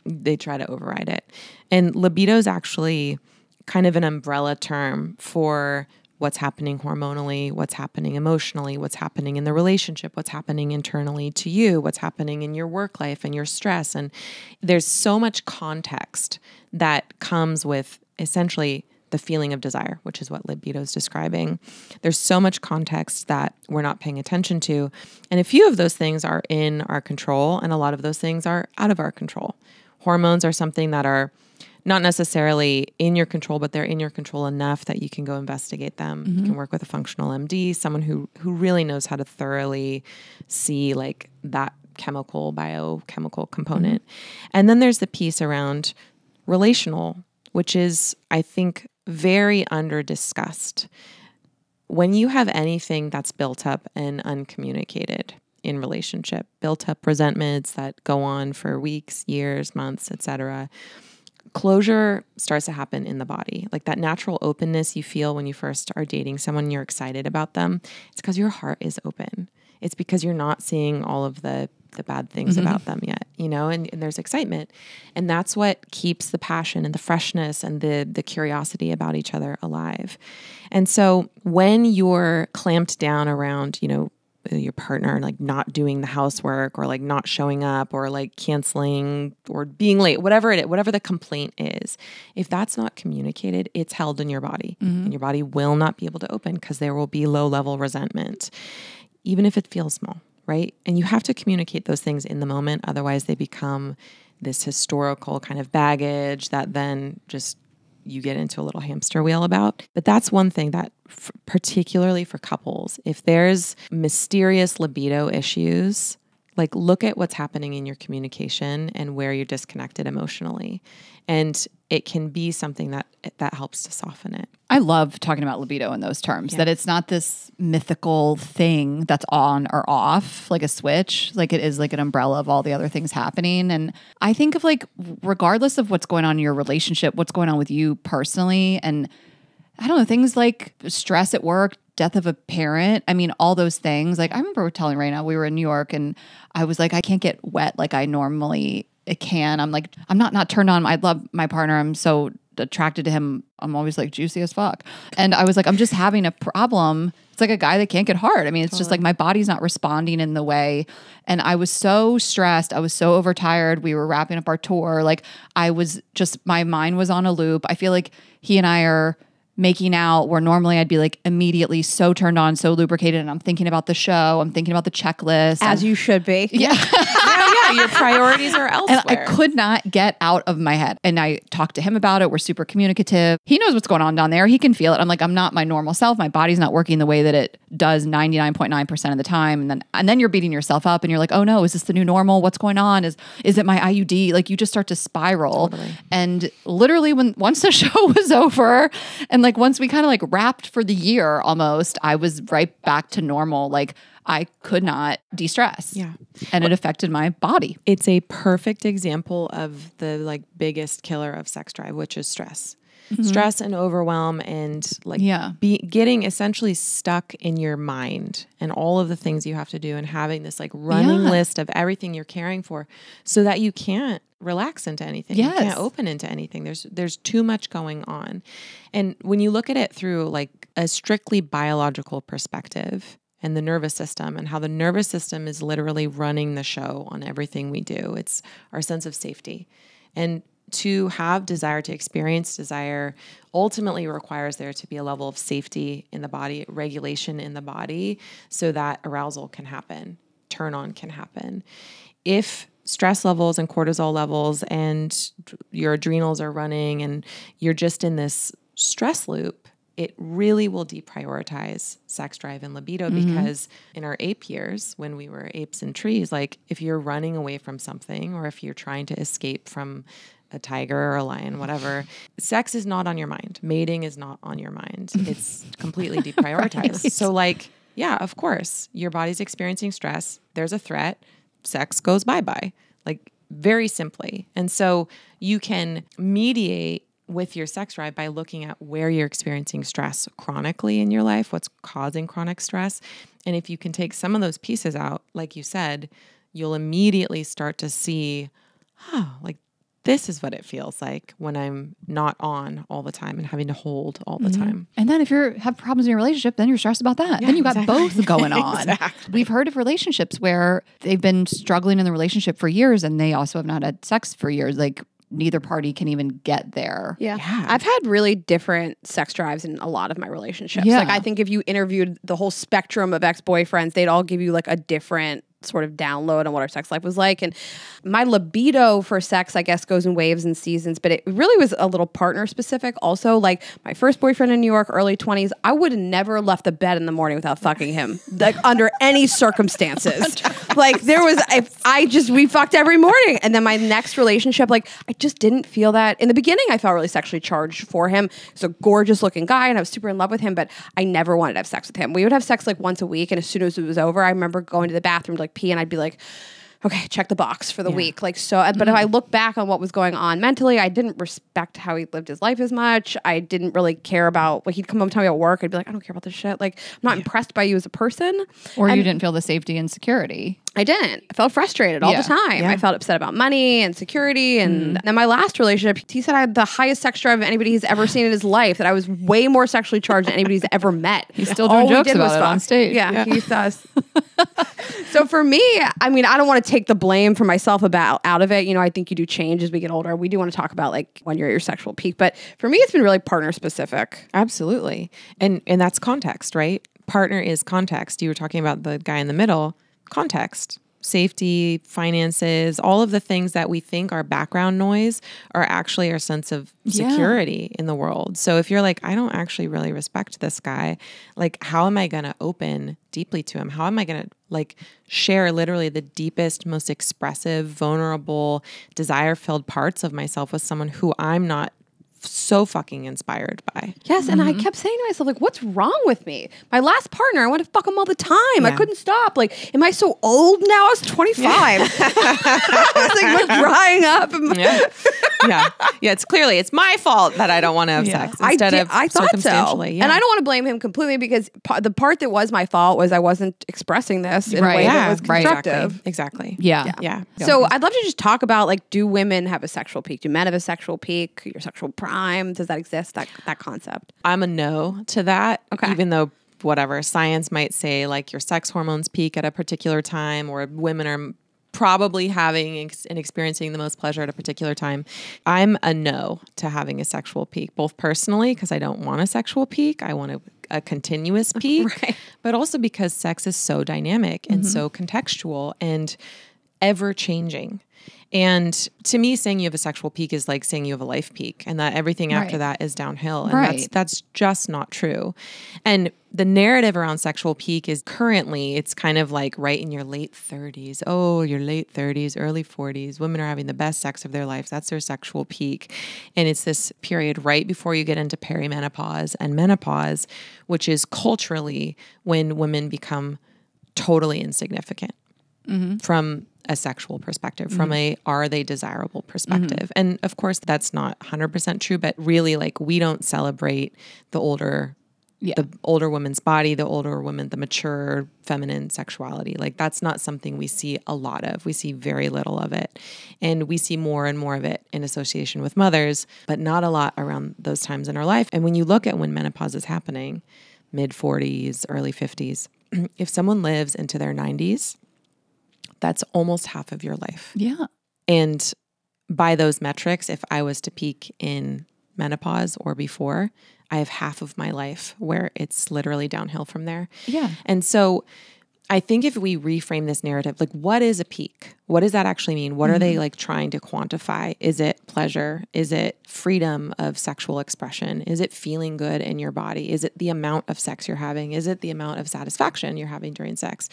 they try to override it. And libido is actually kind of an umbrella term for what's happening hormonally, what's happening emotionally, what's happening in the relationship, what's happening internally to you, what's happening in your work life and your stress. And there's so much context that comes with essentially the feeling of desire, which is what libido is describing. There's so much context that we're not paying attention to. And a few of those things are in our control, and a lot of those things are out of our control. Hormones are something that are not necessarily in your control, but they're in your control enough that you can go investigate them. You can work with a functional MD, someone who really knows how to thoroughly see like that biochemical component. And then there's the piece around relational, which is, I think, very under discussed. When you have anything that's built up and uncommunicated in relationship, built up resentments that go on for weeks, years, months, etc., closure starts to happen in the body. Like that natural openness you feel when you first are dating someone, you're excited about them. It's because your heart is open. It's because you're not seeing all of the bad things about them yet, and there's excitement. And that's what keeps the passion and the freshness and the curiosity about each other alive. And so when you're clamped down around, your partner like not doing the housework or like not showing up or like canceling or being late, whatever the complaint is, if that's not communicated, it's held in your body and your body will not be able to open because there will be low level resentment, even if it feels small. Right? And you have to communicate those things in the moment. Otherwise they become this historical kind of baggage that then just you get into a little hamster wheel about. But that's one thing that particularly for couples, if there's mysterious libido issues, like look at what's happening in your communication and where you're disconnected emotionally. And it can be something that helps to soften it. I love talking about libido in those terms, that it's not this mythical thing that's on or off, like a switch, like it is like an umbrella of all the other things happening. And I think of like, regardless of what's going on in your relationship, what's going on with you personally, and I don't know, things like stress at work, death of a parent. I mean, all those things. Like I remember telling Rayna, we were in New York and I was like, I can't get wet like I normally can. I'm like, I'm not turned on. I love my partner. I'm so attracted to him, I'm always like juicy as fuck. And I was like, I'm just having a problem. It's like a guy that can't get hard. I mean, it's just like my body's not responding in the way. And I was so stressed. I was so overtired. We were wrapping up our tour. Like I was just, my mind was on a loop. I feel like he and I are making out where normally I'd be like immediately so turned on, so lubricated. And I'm thinking about the show. I'm thinking about the checklist. As you should be. Yeah. Yeah, your priorities are elsewhere. And I could not get out of my head. And I talked to him about it. We're super communicative. He knows what's going on down there. He can feel it. I'm like, I'm not my normal self. My body's not working the way that it does 99.9% of the time. And then you're beating yourself up and you're like, oh no, is this the new normal? What's going on? Is it my IUD? Like you just start to spiral. Totally. And literally once the show was over and like once we kind of like wrapped for the year almost, I was right back to normal. Like I could not de-stress. Yeah. And it affected my body. It's a perfect example of the like biggest killer of sex drive, which is stress. Mm-hmm. Stress and overwhelm and like getting essentially stuck in your mind and all of the things you have to do and having this like running list of everything you're caring for so that you can't relax into anything. Yes. You can't open into anything. There's too much going on. And when you look at it through like a strictly biological perspective, and the nervous system and how the nervous system is literally running the show on everything we do. It's our sense of safety. And to have desire, to experience desire, ultimately requires there to be a level of safety in the body, regulation in the body, so that arousal can happen, turn on can happen. If stress levels and cortisol levels and your adrenals are running and you're just in this stress loop, it really will deprioritize sex drive and libido because in our ape years, when we were apes in trees, like if you're running away from something or if you're trying to escape from a tiger or a lion, whatever, sex is not on your mind. Mating is not on your mind. It's completely deprioritized. Right. So like, yeah, of course, your body's experiencing stress. There's a threat. Sex goes bye-bye, like very simply. And so you can mediate with your sex drive by looking at where you're experiencing stress chronically in your life, what's causing chronic stress. And if you can take some of those pieces out, like you said, you'll immediately start to see, like this is what it feels like when I'm not on all the time and having to hold all the time. And then if you have problems in your relationship, then you're stressed about that. Yeah, then you got both going on. Exactly. We've heard of relationships where they've been struggling in the relationship for years and they also have not had sex for years. Like neither party can even get there. Yeah. I've had really different sex drives in a lot of my relationships. Yeah. Like I think if you interviewed the whole spectrum of ex-boyfriends, they'd all give you like a different sort of download on what our sex life was like. And my libido for sex, I guess, goes in waves and seasons, but it really was a little partner specific. Also, like my first boyfriend in New York, early 20s, I would have never left the bed in the morning without fucking him, like under any circumstances. Like there was, we fucked every morning. And then my next relationship, like I just didn't feel that. In the beginning, I felt really sexually charged for him. He's a gorgeous looking guy and I was super in love with him, but I never wanted to have sex with him. We would have sex like once a week. And as soon as it was over, I remember going to the bathroom to like pee and I'd be like, okay, check the box for the week. Like so, but if I look back on what was going on mentally, I didn't respect how he lived his life as much. I didn't really care about, like he'd come home and tell me at work, I'd be like, I don't care about this shit. Like I'm not impressed by you as a person. Or you didn't feel the safety and security. I didn't. I felt frustrated all the time. I felt upset about money and security. And then my last relationship, he said I had the highest sex drive of anybody he's ever seen in his life, that I was way more sexually charged than anybody's ever met. He's still doing jokes about it on stage. Yeah, he does. So for me, I mean, I don't want to take the blame for myself out of it. You know, I think you do change as we get older. We do want to talk about like when you're at your sexual peak. But for me, it's been really partner specific. Absolutely. And that's context, right? Partner is context. You were talking about the guy in the middle. Context, safety, finances, all of the things that we think are background noise are actually our sense of security in the world. So if you're like, I don't actually really respect this guy, like how am I going to open deeply to him? How am I going to like share literally the deepest, most expressive, vulnerable, desire-filled parts of myself with someone who I'm not so fucking inspired by? Yes, and I kept saying to myself, like, what's wrong with me? My last partner, I want to fuck him all the time. I couldn't stop. Like, am I so old now? I was 25. I was like drying up. Yeah, it's my fault that I don't want to have sex instead of I thought circumstantially. So. Yeah. And I don't want to blame him completely because the part that was my fault was I wasn't expressing this in a way that was constructive. Exactly. Yeah. So I'd love to just talk about, like, do women have a sexual peak? Do men have a sexual peak? Your sexual prime? time? Does that exist? That concept? I'm a no to that. Okay. Even though whatever science might say, like your sex hormones peak at a particular time, or women are probably having and experiencing the most pleasure at a particular time. I'm a no to having a sexual peak, both personally, because I don't want a sexual peak. I want a continuous peak, Right. but also because sex is so dynamic and so contextual and ever changing. And to me, saying you have a sexual peak is like saying you have a life peak, and that everything after that is downhill. And that's just not true. And the narrative around sexual peak is currently, it's kind of like right in your late 30s. Oh, your late 30s, early 40s. Women are having the best sex of their lives. That's their sexual peak. And it's this period right before you get into perimenopause and menopause, which is culturally when women become totally insignificant from a sexual perspective, from a are they desirable perspective. And of course, that's not 100% true, but really, like, we don't celebrate the older woman's body, the older woman, the mature feminine sexuality. Like, that's not something we see a lot of. We see very little of it. And we see more and more of it in association with mothers, but not a lot around those times in our life. And when you look at when menopause is happening, mid 40s, early 50s, if someone lives into their 90s, that's almost half of your life. Yeah. And by those metrics, if I was to peak in menopause or before, I have half of my life where it's literally downhill from there. Yeah. And so I think if we reframe this narrative, like, what is a peak? What does that actually mean? What are they like trying to quantify? Is it pleasure? Is it freedom of sexual expression? Is it feeling good in your body? Is it the amount of sex you're having? Is it the amount of satisfaction you're having during sex?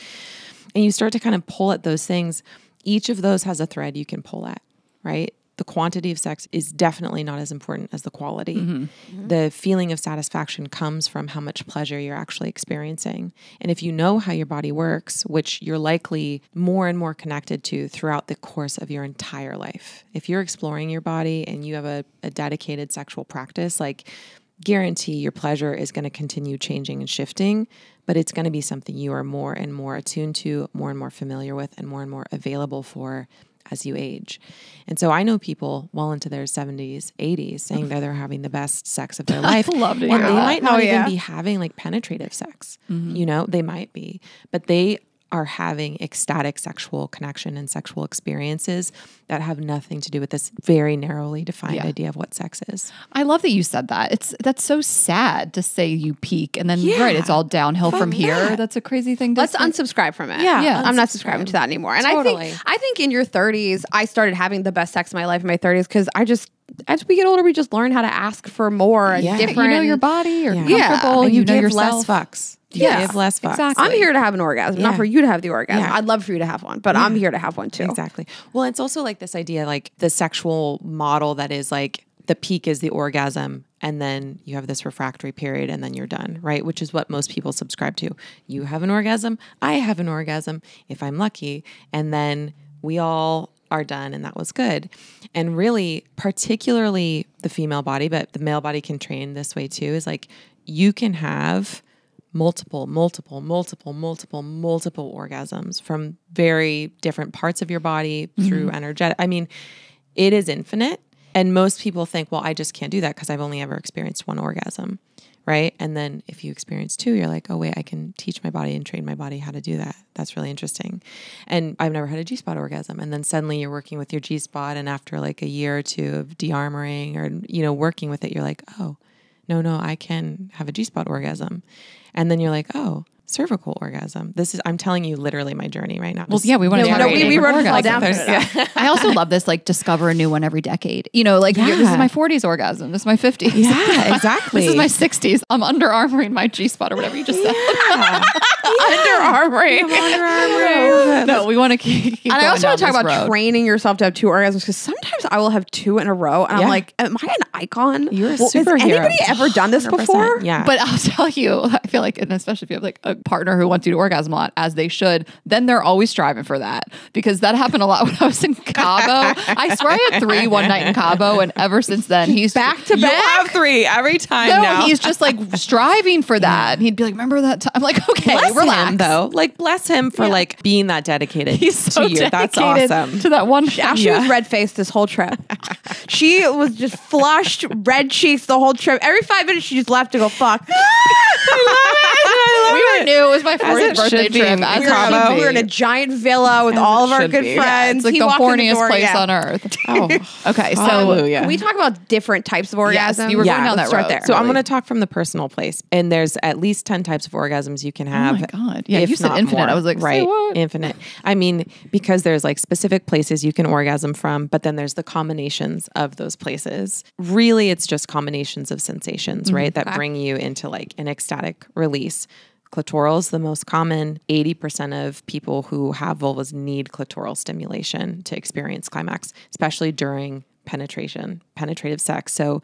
And you start to kind of pull at those things. Each of those has a thread you can pull at, right? The quantity of sex is definitely not as important as the quality. The feeling of satisfaction comes from how much pleasure you're actually experiencing. And if you know how your body works, which you're likely more and more connected to throughout the course of your entire life, if you're exploring your body and you have a dedicated sexual practice, like, guarantee your pleasure is going to continue changing and shifting, but it's going to be something you are more and more attuned to, more and more familiar with, and more available for as you age. And so I know people well into their 70s, 80s saying that they're having the best sex of their life. I love to and hear they that. might not even be having like penetrative sex. You know, they might be, but they are having ecstatic sexual connection and sexual experiences that have nothing to do with this very narrowly defined idea of what sex is. I love that you said that. That's so sad to say you peak and then it's all downhill from here. That's a crazy thing to Let's say. unsubscribe from it. Yeah. I'm not subscribing to that anymore. And Totally. I think in your 30s, I started having the best sex of my life in my 30s because as we get older, we just learn how to ask for more and different. You know your body, you're Yeah. comfortable, And you know give yourself. less fucks. You give less fucks. Exactly. I'm here to have an orgasm, not for you to have the orgasm. Yeah. I'd love for you to have one, but I'm here to have one too. Exactly. Well, it's also like this idea, like the sexual model that is like the peak is the orgasm, and then you have this refractory period, and then you're done, right? Which is what most people subscribe to. You have an orgasm, I have an orgasm, if I'm lucky, and then we all are done, and that was good. And really, particularly the female body, but the male body can train this way too, is like you can have multiple orgasms from very different parts of your body through energetic. I mean, it is infinite. And most people think, well, I just can't do that because I've only ever experienced one orgasm, right? And then if you experience two, you're like, oh, wait, I can teach my body and train my body how to do that. That's really interesting. And I've never had a G-spot orgasm. And then suddenly you're working with your G-spot, and after like a year or two of de-armoring or, you know, working with it, you're like, oh, no, I can have a G-spot orgasm. And then you're like, oh, cervical orgasm. I'm telling you literally my journey right now. Well, yeah, we want to we wrote it all down. I also love this, like, discover a new one every decade. You know, like, this is my 40s orgasm. This is my 50s. Yeah, exactly. This is my 60s. I'm under armoring my G-spot or whatever you just said. Under armoring. No, we want to keep And I also want to talk about road. training yourself to have two orgasms, because sometimes I will have two in a row and I'm like, am I an icon? You're a Has superhero. anybody ever done this 100%. before? Yeah. But I'll tell you, I feel like, and especially if you have like a partner who wants you to orgasm a lot, as they should, then they're always striving for that, because that happened a lot when I was in Cabo. I swear I had 3 one night in Cabo, and ever since then he's Back to you back. have 3 every time No, now. he's just like striving for that. And he'd be like, remember that time? I'm like, okay, Bless him though. Like bless him for like being that dedicated He's so to you. That's dedicated awesome. to that one. Ashley was red faced this whole trip. She was just flushed, red cheeks the whole trip. Every 5 minutes she just left to go fuck. We were new. It was my 40th birthday should be trip. in As it Cabo. should We were in a be. giant villa with all of our should good be. friends. It's like He the walked in horniest door, place yeah. on earth. Oh, Okay, so hallelujah. Can we talk about different types of orgasms? Yes, you were going down let's that start road. there. So I'm going to talk from the personal place, and there's at least 10 types of orgasms you can have. Oh my God. Yeah, if you said not infinite. more. I was like, say right, what? infinite. I mean, because there's like specific places you can orgasm from, but then there's the combinations of those places. Really, it's just combinations of sensations, right, that bring you into like an ecstatic release. Clitoral is the most common. 80% of people who have vulvas need clitoral stimulation to experience climax, especially during penetrative sex. So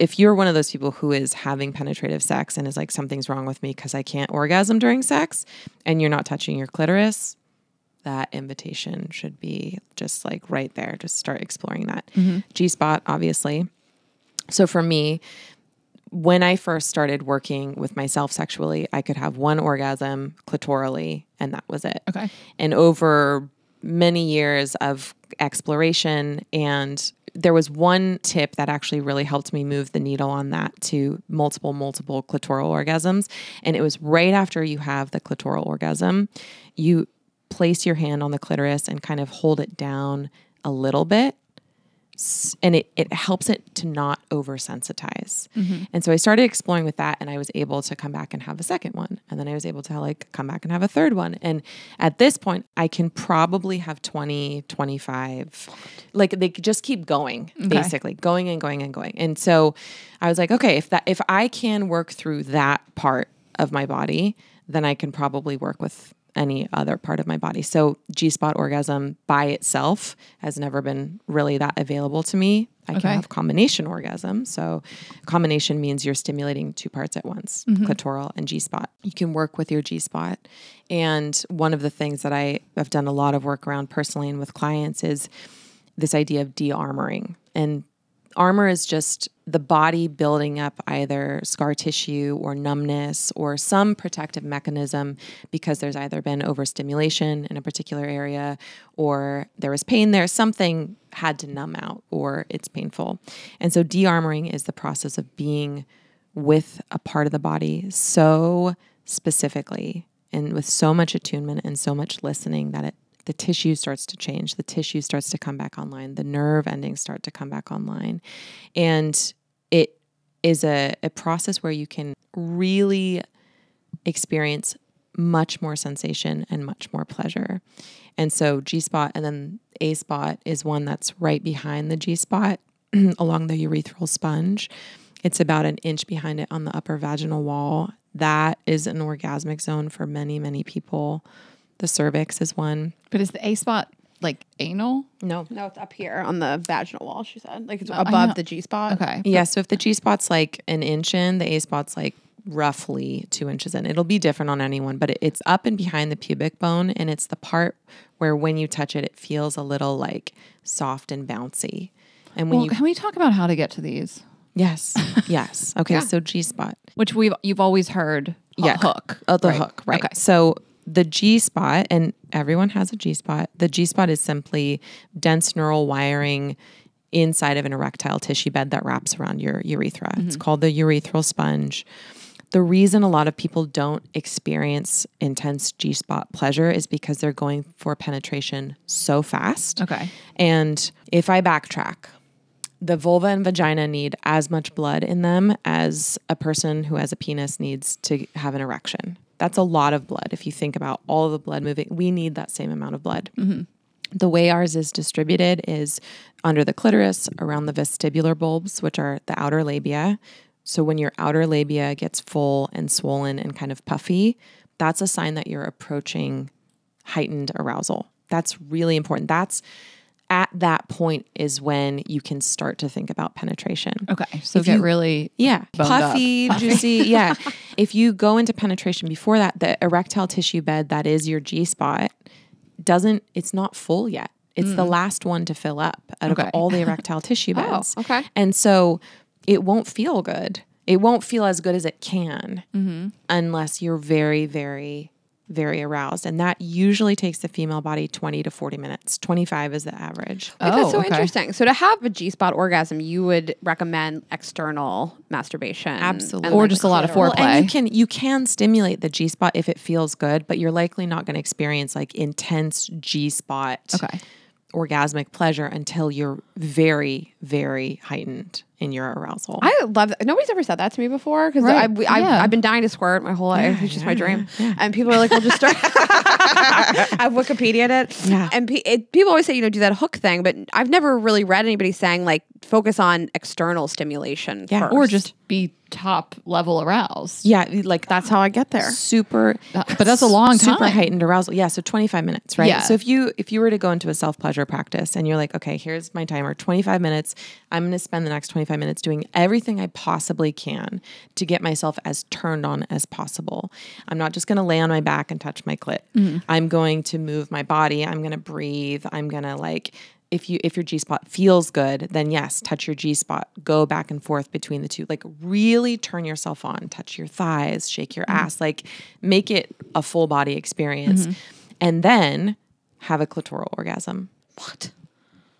if you're one of those people who is having penetrative sex and is like, something's wrong with me because I can't orgasm during sex, and you're not touching your clitoris, that invitation should be just like right there. Just start exploring that. G-spot, obviously. So for me, when I first started working with myself sexually, I could have one orgasm clitorally, and that was it. Okay. And over many years of exploration, and there was one tip that actually really helped me move the needle on that to multiple clitoral orgasms. And it was right after you have the clitoral orgasm, you place your hand on the clitoris and kind of hold it down a little bit. And it helps it to not oversensitize. And so I started exploring with that, and I was able to come back and have a second one. And then I was able to like come back and have a third one. And at this point, I can probably have 20, 25. Like they just keep going, basically going and going and going. And so I was like, okay, if I can work through that part of my body, then I can probably work with any other part of my body. So G-spot orgasm by itself has never been really that available to me. I can have combination orgasm. So combination means you're stimulating two parts at once, clitoral and G-spot. You can work with your G-spot. And one of the things that I have done a lot of work around personally and with clients is this idea of de-armoring. And armor is just the body building up either scar tissue or numbness or some protective mechanism because there's either been overstimulation in a particular area or there was pain there, something had to numb out or it's painful. And so de-armoring is the process of being with a part of the body so specifically and with so much attunement and so much listening that the tissue starts to change. The tissue starts to come back online. The nerve endings start to come back online. And it is a process where you can really experience much more sensation and much more pleasure. And so G-spot and then A-spot is one that's right behind the G-spot along the urethral sponge. It's about an inch behind it on the upper vaginal wall. That is an orgasmic zone for many, many people. The cervix is one. But is the A spot like anal? No. No, it's up here on the vaginal wall, she said. Like it's I know. above the G-spot. Okay. Yeah, so if the G-spot's like an inch in, the A-spot's like roughly 2 inches in. It'll be different on anyone, but it's up and behind the pubic bone, and it's the part where when you touch it, it feels a little like soft and bouncy. And when Can we talk about how to get to these? Yes. Okay, so G-spot. Which you've always heard hook. Oh, the hook, right. Okay. So the G-spot, and everyone has a G-spot. The G-spot is simply dense neural wiring inside of an erectile tissue bed that wraps around your urethra. It's called the urethral sponge. The reason a lot of people don't experience intense G-spot pleasure is because they're going for penetration so fast. Okay. And if I backtrack, the vulva and vagina need as much blood in them as a person who has a penis needs to have an erection. That's a lot of blood. If you think about all of the blood moving, we need that same amount of blood. The way ours is distributed is under the clitoris, around the vestibular bulbs, which are the outer labia. So when your outer labia gets full and swollen and kind of puffy, that's a sign that you're approaching heightened arousal. That's really important. That's at that point is when you can start to think about penetration. Okay. So get really boned puffy, up. juicy. Yeah. If you go into penetration before that, the erectile tissue bed that is your G-spot it's not full yet. It's the last one to fill up out of all the erectile tissue beds. Oh, okay. And so it won't feel good. It won't feel as good as it can unless you're very, very very aroused. And that usually takes the female body 20 to 40 minutes. 25 is the average. Wait, that's so okay. interesting. So to have a G-spot orgasm, you would recommend external masturbation. Absolutely. and, Or like, just a lot of clitoral. foreplay. And you can stimulate the G-spot if it feels good, but you're likely not going to experience like intense G-spot Okay. orgasmic pleasure until you're very, very heightened in your arousal. I love that. Nobody's ever said that to me before because Right. I've Yeah. been dying to squirt my whole life. It's just my dream. And people are like, "Well, just start." I've Wikipedia'd it. Yeah. And people always say, do that hook thing, but I've never really read anybody saying like focus on external stimulation. Yeah. first. Or just be top level aroused. yeah, like that's how I get there. super, But that's a long time. super heightened arousal. Yeah, so 25 minutes, right? Yeah. So if you were to go into a self-pleasure practice and you're like, okay, here's my timer, 25 minutes. I'm going to spend the next 25 minutes doing everything I possibly can to get myself as turned on as possible. I'm not just going to lay on my back and touch my clit. I'm going to move my body. I'm going to breathe. I'm going to like, if your G-spot feels good, then yes, touch your G-spot, go back and forth between the two, like really turn yourself on, touch your thighs, shake your ass, like make it a full body experience, and then have a clitoral orgasm. What?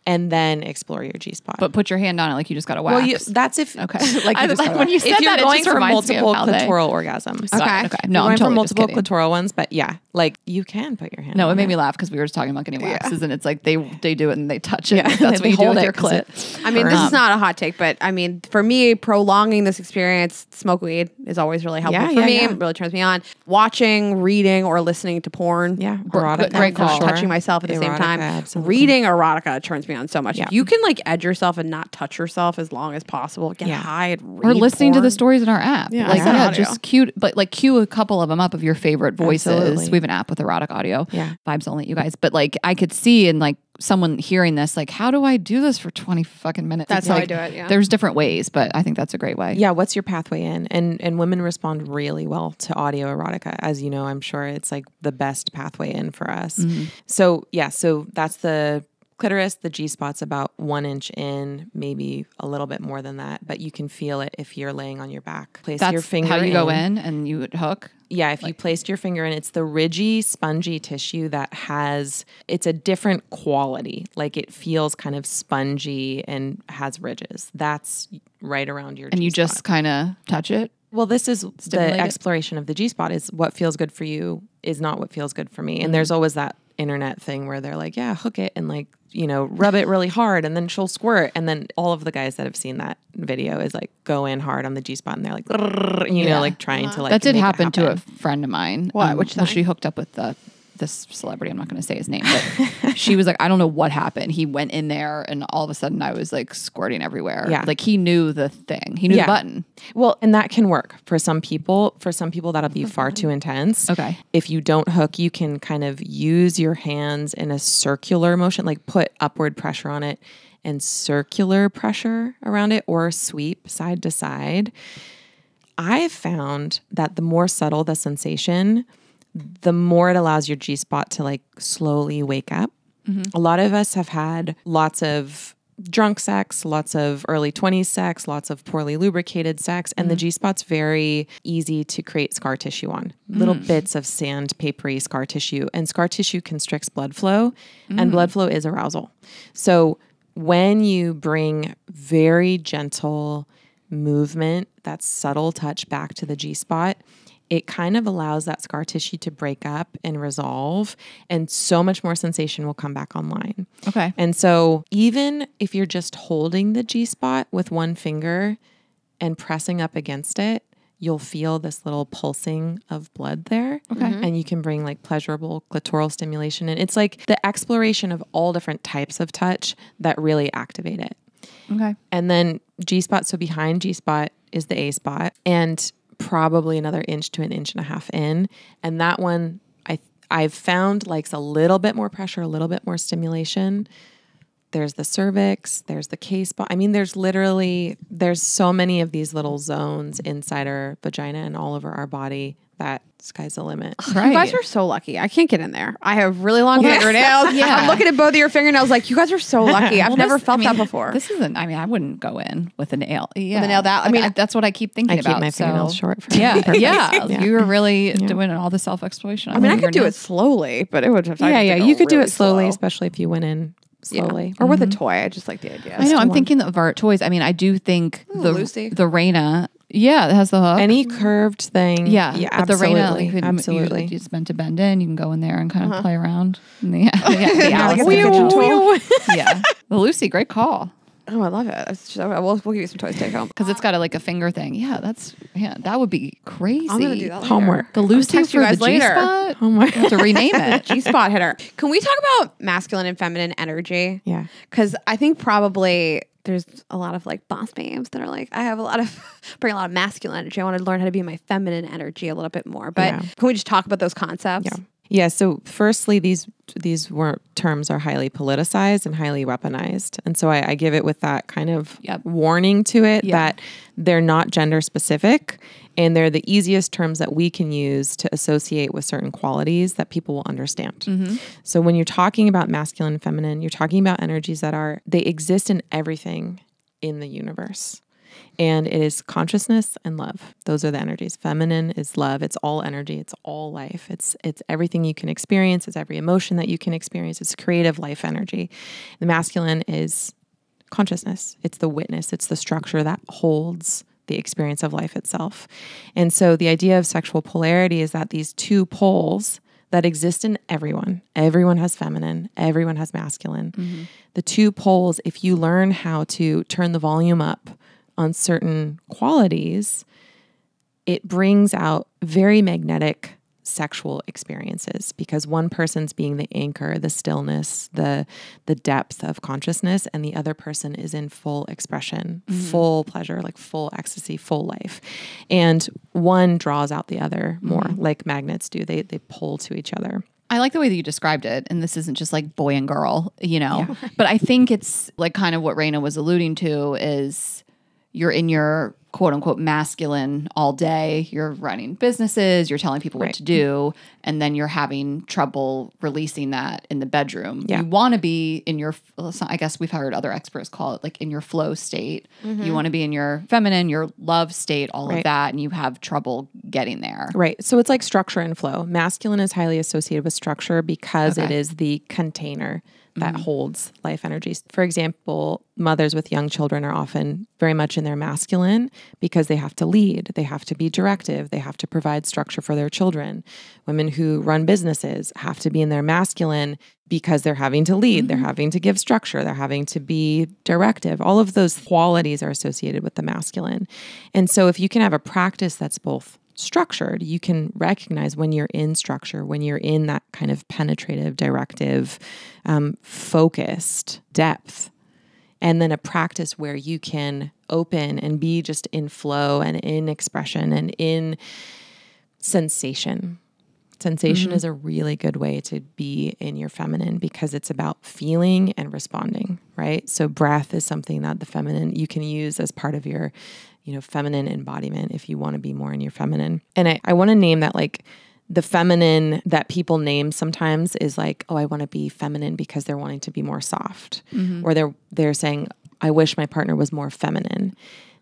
And then explore your G-spot. But put your hand on it like you just got to wax. well, that's if Okay. like you just like gotta when you wax. said if you're that, it going just for reminds me of multiple how they- clitoral orgasms. Okay. Okay. If No, you're I'm going totally for just multiple kidding. clitoral ones, but yeah, like you can put your hand. No, on it made me laugh because we were just talking about getting waxes, and it's like they do it and they touch it. Yeah. Like, that's They what you do hold with it your 'cause clit. it's I mean, this firm. is not a hot take, but I mean, for me, prolonging this experience, smoke weed is always really helpful Yeah, for yeah, me. yeah. It really turns me on. Watching, reading, or listening to porn. Yeah, erotica, great call. for sure. Touching myself at the same Erotica, time. absolutely. Reading erotica turns me on so much. Yeah. If you can like edge yourself and not touch yourself as long as possible, get Yeah. high and read Or listening to the porn. stories in our app. Yeah, Like, I said yeah, audio. just cue, but like cue a couple of them up of your favorite voices. Absolutely. We have an app with erotic audio. Yeah. Vibes only, you guys. But like I could see in like someone hearing this, like, how do I do this for 20 fucking minutes? That's It's how I like, do it, yeah. There's different ways, but I think that's a great way. Yeah, what's your pathway in? And women respond really well to audio erotica. As you know, I'm sure it's like the best pathway in for us. So yeah, so that's the clitoris. The G-spot's about 1 inch in, maybe a little bit more than that, but you can feel it if you're laying on your back. Place That's your finger how you go in and you would hook. Yeah, if you placed your finger in, it's the ridgy, spongy tissue that it's a different quality. Like it feels kind of spongy and has ridges. That's right around your And you G-spot. just kind of touch it. Well, this is Stimulate the it? exploration of the G-spot is what feels good for you is not what feels good for me. And there's always that internet thing where they're like, yeah, hook it and like, rub it really hard and then she'll squirt. And then all of the guys that have seen that video is like go in hard on the G-spot and they're like, like trying to like That did make it happen to a friend of mine. What? Which well, thing? she hooked up with this celebrity. I'm not going to say his name, but she was like, I don't know what happened. He went in there and all of a sudden I was like squirting everywhere. Yeah. Like he knew the thing. He knew the button. Well, and that can work for some people. For some people, that'll be far too intense. Okay. If you don't hook, you can kind of use your hands in a circular motion, like put upward pressure on it and circular pressure around it or sweep side to side. I've found that the more subtle the sensation, the more it allows your G-spot to like slowly wake up. A lot of us have had lots of drunk sex, lots of early 20s sex, lots of poorly lubricated sex, and the G-spot's very easy to create scar tissue on. Little bits of sandpapery scar tissue, and scar tissue constricts blood flow, and blood flow is arousal. So when you bring very gentle movement, that subtle touch back to the G-spot, it kind of allows that scar tissue to break up and resolve, and so much more sensation will come back online. Okay. And so even if you're just holding the G-spot with one finger and pressing up against it, you'll feel this little pulsing of blood there. Okay. And you can bring like pleasurable clitoral stimulation. And it's like the exploration of all different types of touch that really activate it. Okay. And then G-spot, so behind G-spot is the A-spot, and probably another inch to an inch and a half in. And that one I've found likes a little bit more pressure, a little bit more stimulation. There's the cervix, there's the K-spot. I mean, there's so many of these little zones inside our vagina and all over our body that sky's the limit. Right. You guys are so lucky. I can't get in there. I have really long fingernails. Yeah. I'm looking at both of your fingernails like, you guys are so lucky. I've never felt that before. This isn't, I mean, I wouldn't go in with a nail. Yeah. a nail that- I mean, that's what I keep thinking I keep about. my fingernails so. short for Yeah. purpose. Yeah. You were really doing all the self-exploration. I mean, I could do it slowly, but it would have You could do it slowly, especially if you went in slowly. Or with a toy. I just like the idea. I know. I'm thinking of our toys. I mean, I do think Lucy. the Rayna. Yeah, it has the hook. Any curved thing. Yeah, but the absolutely. Rayna, like, absolutely. it's meant to bend in. You can go in there and kind of play around. The Alice like it's a kitchen tool. yeah, the Lucy, great call. Oh, I love it. It's just, we'll give you some toys to take home. Because it's got a finger thing. Yeah, that would be crazy. I'm going to do that later. Homework. The Lucy text you for guys the later. G-spot. Homework. You have to rename it. G-spot hitter. Can we talk about masculine and feminine energy? Yeah. Because I think probably there's a lot of like boss babes that are like, I have bring a lot of masculine energy. I want to learn how to be my feminine energy a little bit more. But Yeah. can we just talk about those concepts? Yeah. Yeah. So firstly, these terms are highly politicized and highly weaponized. And so I give it with that kind of warning to it that they're not gender specific and they're the easiest terms that we can use to associate with certain qualities that people will understand. Mm-hmm. So when you're talking about masculine and feminine, you're talking about energies that they exist in everything in the universe. And it is consciousness and love. Those are the energies. Feminine is love. It's all energy. It's all life. It's everything you can experience. It's every emotion that you can experience. It's creative life energy. The masculine is consciousness. It's the witness. It's the structure that holds the experience of life itself. And so the idea of sexual polarity is that these two poles that exist in everyone has feminine, everyone has masculine. Mm-hmm. The two poles, if you learn how to turn the volume up on certain qualities, it brings out very magnetic sexual experiences because one person's being the anchor, the stillness, the depth of consciousness, and the other person is in full expression, full pleasure, like full ecstasy, full life. And one draws out the other more like magnets do. They pull to each other. I like the way that you described it. And this isn't just like boy and girl, but I think it's like kind of what Rayna was alluding to is you're in your quote unquote masculine all day. You're running businesses, you're telling people what to do, and then you're having trouble releasing that in the bedroom. Yeah. You want to be in your, I guess we've heard other experts call it like in your flow state. You want to be in your feminine, your love state, all of that, and you have trouble getting there. Right. So it's like structure and flow. Masculine is highly associated with structure because it is the container that holds life energies. For example, mothers with young children are often very much in their masculine because they have to lead, they have to be directive, they have to provide structure for their children. Women who run businesses have to be in their masculine because they're having to lead, they're having to give structure, they're having to be directive. All of those qualities are associated with the masculine. And so if you can have a practice that's both structured, you can recognize when you're in structure, when you're in that kind of penetrative, directive, focused depth, and then a practice where you can open and be just in flow and in expression and in sensation. Sensation is a really good way to be in your feminine because it's about feeling and responding, right? So breath is something that the feminine you can use as part of your feminine embodiment if you want to be more in your feminine. And I want to name that like the feminine that people name sometimes is like, oh, I want to be feminine because they're wanting to be more soft. Or they're saying, I wish my partner was more feminine.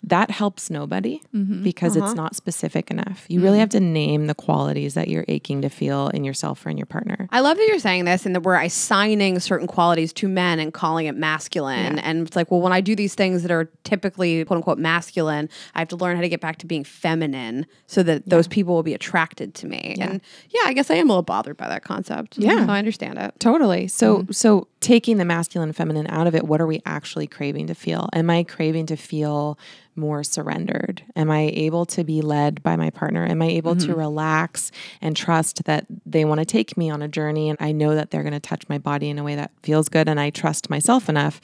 That helps nobody because it's not specific enough. You really have to name the qualities that you're aching to feel in yourself or in your partner. I love that you're saying this and that we're assigning certain qualities to men and calling it masculine. And it's like, well, when I do these things that are typically quote unquote masculine, I have to learn how to get back to being feminine so that those people will be attracted to me. And I guess I am a little bothered by that concept. Yeah. So I understand it. Totally. So taking the masculine and feminine out of it, what are we actually craving to feel? Am I craving to feel more surrendered? Am I able to be led by my partner? Am I able to relax and trust that they want to take me on a journey and I know that they're going to touch my body in a way that feels good and I trust myself enough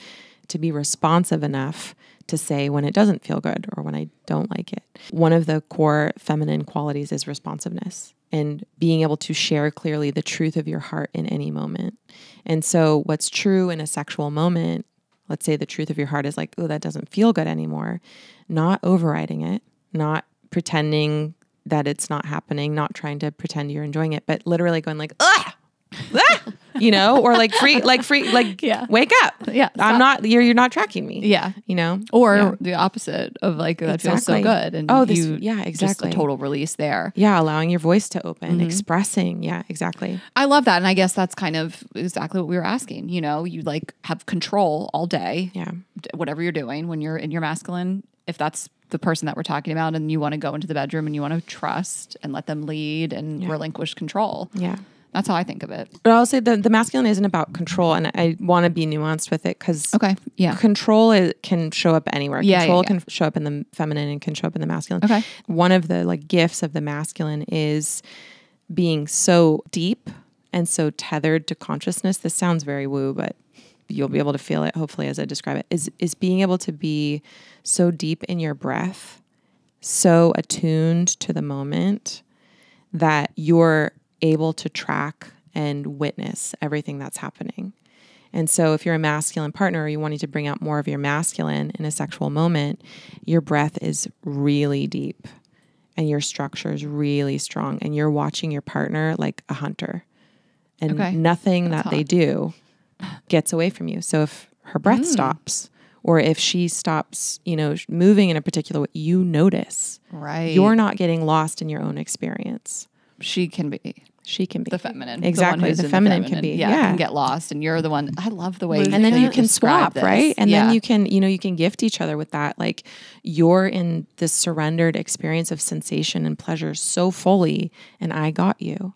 to be responsive enough to say when it doesn't feel good or when I don't like it. One of the core feminine qualities is responsiveness and being able to share clearly the truth of your heart in any moment. And so what's true in a sexual moment, let's say the truth of your heart is like, oh, that doesn't feel good anymore. Not overriding it, not pretending that it's not happening, not trying to pretend you're enjoying it, but literally going like, ugh, ah! You know, or like wake up. Yeah, I'm not, you're not tracking me. Yeah. You know, Or the opposite of like, that feels so Exactly. good. And yeah, just exactly. a total release there. Yeah. Allowing your voice to open, expressing. Yeah, exactly. I love that. And I guess that's kind of exactly what we were asking. You know, you like have control all day. Yeah. Whatever you're doing when you're in your masculine, if that's the person that we're talking about and you want to go into the bedroom and you want to trust and let them lead and relinquish control. Yeah. That's how I think of it. But I'll say the masculine isn't about control, and I want to be nuanced with it because control can show up anywhere. Control can show up in the feminine and can show up in the masculine. Okay. One of the like gifts of the masculine is being so deep and so tethered to consciousness. This sounds very woo, but you'll be able to feel it hopefully as I describe it. Is being able to be so deep in your breath, so attuned to the moment that you're able to track and witness everything that's happening. And so if you're a masculine partner or you wanting to bring out more of your masculine in a sexual moment, your breath is really deep and your structure is really strong and you're watching your partner like a hunter. And nothing that they do gets away from you. So if her breath stops or if she stops, you know, moving in a particular way, you notice. Right. You're not getting lost in your own experience. She can be the feminine. Exactly. The feminine can be. Yeah. Can get lost. And you're the one. I love the way. And then you can describe swap, this. right? And then you can, you can gift each other with that. Like you're in this surrendered experience of sensation and pleasure so fully, and I got you.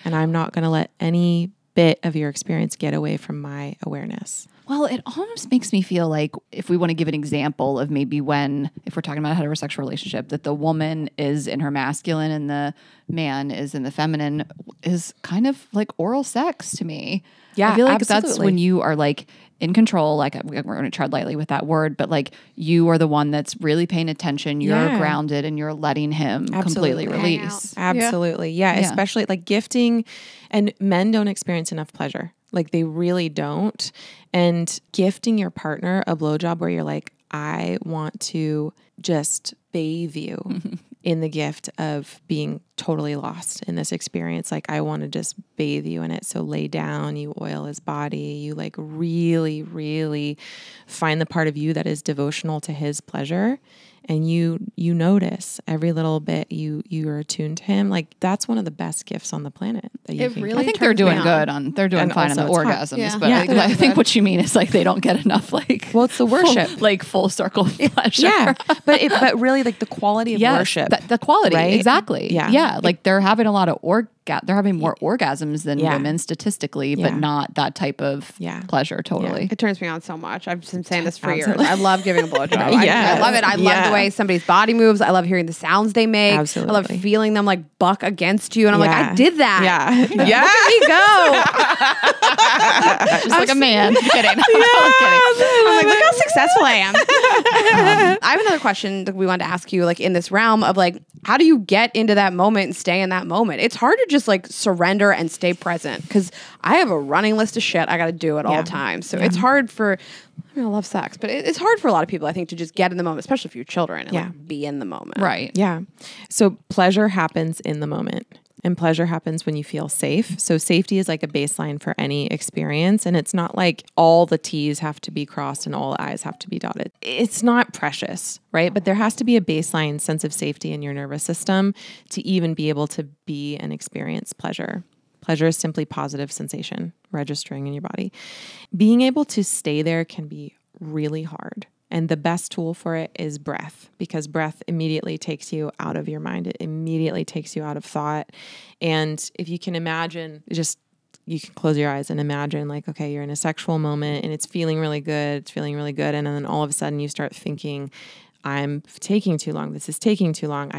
And I'm not going to let any bit of your experience get away from my awareness. Well, it almost makes me feel like if we want to give an example of maybe when, if we're talking about a heterosexual relationship, that the woman is in her masculine and the man is in the feminine is kind of like oral sex to me. Yeah, I feel like that's absolutely. when you are like in control, like we're going to tread lightly with that word, but like you are the one that's really paying attention. You're grounded and you're letting him completely release. Absolutely. Yeah. Especially like gifting, and men don't experience enough pleasure. Like they really don't. And gifting your partner a blowjob where you're like, I want to just bathe you in the gift of being totally lost in this experience. Like I want to just bathe you in it. So lay down, you oil his body, you like really, really find the part of you that is devotional to his pleasure. And you notice every little bit you are attuned to him. Like that's one of the best gifts on the planet that you can I think they're doing good on, they're doing fine on the orgasms, but I think what you mean is like, they don't get enough like, well, it's the worship, full circle pleasure. Yeah. But really like the quality of worship, the quality. Right? Exactly. Yeah. Yeah. Like they're having a lot of they're having more orgasms than women statistically, but not that type of pleasure. Totally. It turns me on so much. I've been saying this for years. I love giving a blowjob. Yes. I love it. I love the way somebody's body moves. I love hearing the sounds they make. Absolutely. I love feeling them like buck against you. And I'm like, I did that. Yeah. Yeah. Look at me go. Just like a man. Kidding. I'm I'm like, look how successful I am. I have another question that we wanted to ask you, like in this realm of like, how do you get into that moment and stay in that moment? It's hard to just like surrender and stay present because I have a running list of shit I got to do at all times. So it's hard for, I love sex, but it's hard for a lot of people, I think, to just get in the moment, especially if you're children and like be in the moment. Right. Yeah. So pleasure happens in the moment. And pleasure happens when you feel safe. So safety is like a baseline for any experience. And it's not like all the T's have to be crossed and all the I's have to be dotted. It's not precious, right? But there has to be a baseline sense of safety in your nervous system to even be able to be and experience pleasure. Pleasure is simply positive sensation registering in your body. Being able to stay there can be really hard. And the best tool for it is breath, because breath immediately takes you out of your mind. It immediately takes you out of thought. And if you can imagine, you can close your eyes and imagine like, okay, you're in a sexual moment and it's feeling really good. It's feeling really good. And then all of a sudden you start thinking, I'm taking too long. This is taking too long.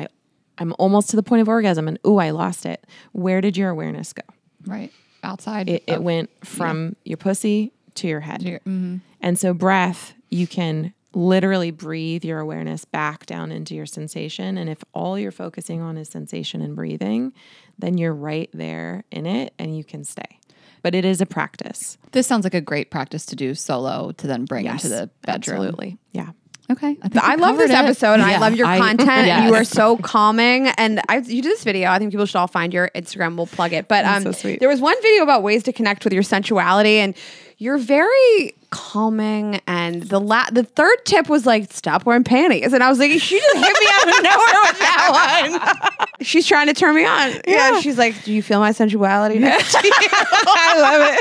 I'm almost to the point of orgasm and I lost it. Where did your awareness go? Right. Outside. It went from your pussy to your head. And so breath, you can literally breathe your awareness back down into your sensation. And if all you're focusing on is sensation and breathing, then you're right there in it and you can stay. But it is a practice. This sounds like a great practice to do solo to then bring into the bedroom. Absolutely. Yeah. Okay. I think I we love this covered it. episode and I Yeah, love your content. yes. You are so calming. And you did this video. I think people should all find your Instagram. We'll plug it. But That's so sweet. there was one video about ways to connect with your sensuality, and you're very calming. And the third tip was like, stop wearing panties. And I was like, she just hit me out of nowhere with that one. She's trying to turn me on. Yeah. She's like, do you feel my sensuality? I love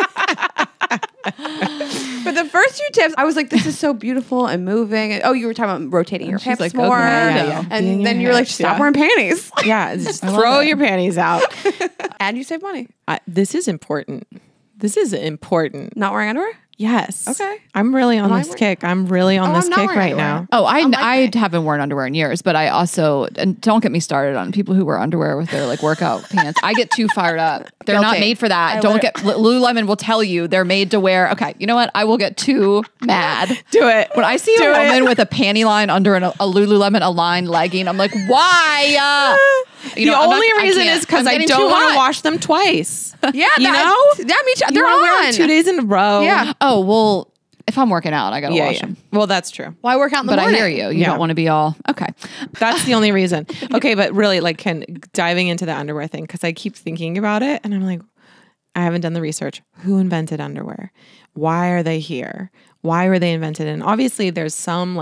it. But the first two tips, I was like, this is so beautiful and moving. And, you were talking about rotating your hips like, more. okay, yeah. And Being then your you were like, hips, stop yeah. wearing panties. Yeah, just throw your panties out. And you save money. This is important. This is important. Not wearing underwear? Yes. Okay. I'm really on I this wearing- kick. I'm really on Oh, this I'm not kick wearing right underwear. now. Oh, I like haven't worn underwear in years, but I also, and don't get me started on people who wear underwear with their like workout pants. I get too fired up. They're not Guilty. made for that. I Don't get, Lululemon will tell you they're made to wear. Okay. You know what? I will get too mad. Do it. When I see a woman with a panty line under a Lululemon aligned legging, I'm like, why? The only reason is because I don't want to wash them twice. Yeah. You know? That means You they're wanna wear them on. 2 days in a row. Yeah. Oh, well, if I'm working out, I got to wash them. Well, that's true. Why work out in the But morning? I hear you. You Yeah. don't want to be all, okay. That's the only reason. Okay, but really, like, diving into the underwear thing, because I keep thinking about it and I'm like, I haven't done the research. Who invented underwear? Why are they here? Why were they invented? And obviously, there's some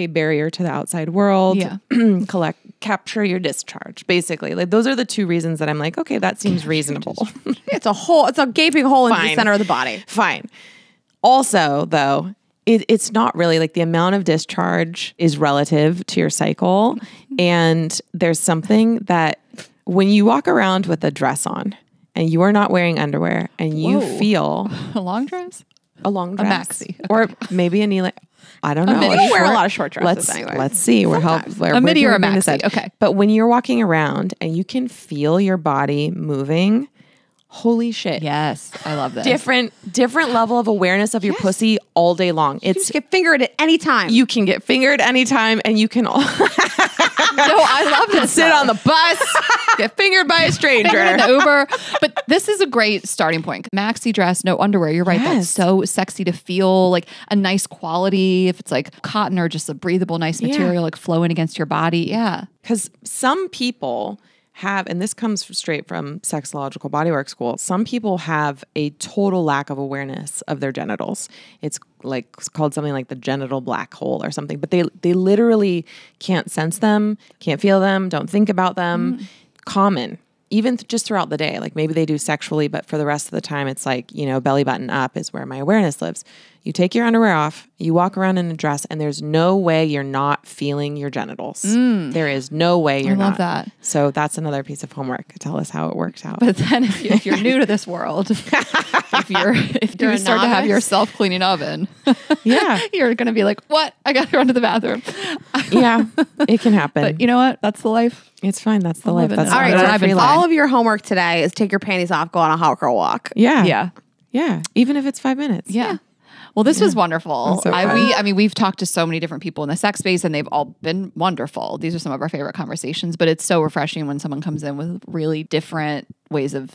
barrier to the outside world. Yeah. Capture your discharge, basically. Like, those are the two reasons that I'm like, okay, that seems reasonable. It's a gaping hole in the Fine. center of the body. Fine. Also, though, it's not really like the amount of discharge is relative to your cycle. And there's something that when you walk around with a dress on and you are not wearing underwear and you Whoa. feel A long dress? a long dress maxi. or maybe a knee length. I don't know. midi. You wear a lot of short dresses anyway. Let's see. We're A midi or a maxi. Okay. But when you're walking around and you can feel your body moving, holy shit. Yes. I love this. Different level of awareness of your pussy all day long. You It's just get fingered at any time. you can get fingered anytime and you can No, I love this. sit on the bus, get fingered by a in stranger. the Uber. But this is a great starting point. Maxi dress, no underwear. You're right. That's Yes. so sexy to feel, like a nice quality. If it's like cotton or just a breathable, nice material, like flowing against your body. Yeah. Because some people have, and this comes straight from sexological bodywork school, some people have a total lack of awareness of their genitals. It's called something like the genital black hole or something, but they literally can't sense them, can't feel them, don't think about them. Common. Even just throughout the day, like maybe they do sexually, but for the rest of the time, it's like, belly button up is where my awareness lives. You take your underwear off, you walk around in a dress, and there's no way you're not feeling your genitals. There is no way you're not. love that. So that's another piece of homework. Tell us how it works out. But then if you're new to this world, if You're you a start to have novice? your self-cleaning oven, yeah, you're going to be like, what? I got to run to the bathroom. yeah, it can happen. But you know what? That's the life. It's fine. That's the life. living That's it. all right, That's so what I've been all of your homework today is take your panties off, go on a hot girl walk. Yeah. Yeah. Yeah. Even if it's 5 minutes. Yeah. Well, this was wonderful. So fun. We've talked to so many different people in the sex space and they've all been wonderful. These are some of our favorite conversations, but it's so refreshing when someone comes in with really different ways of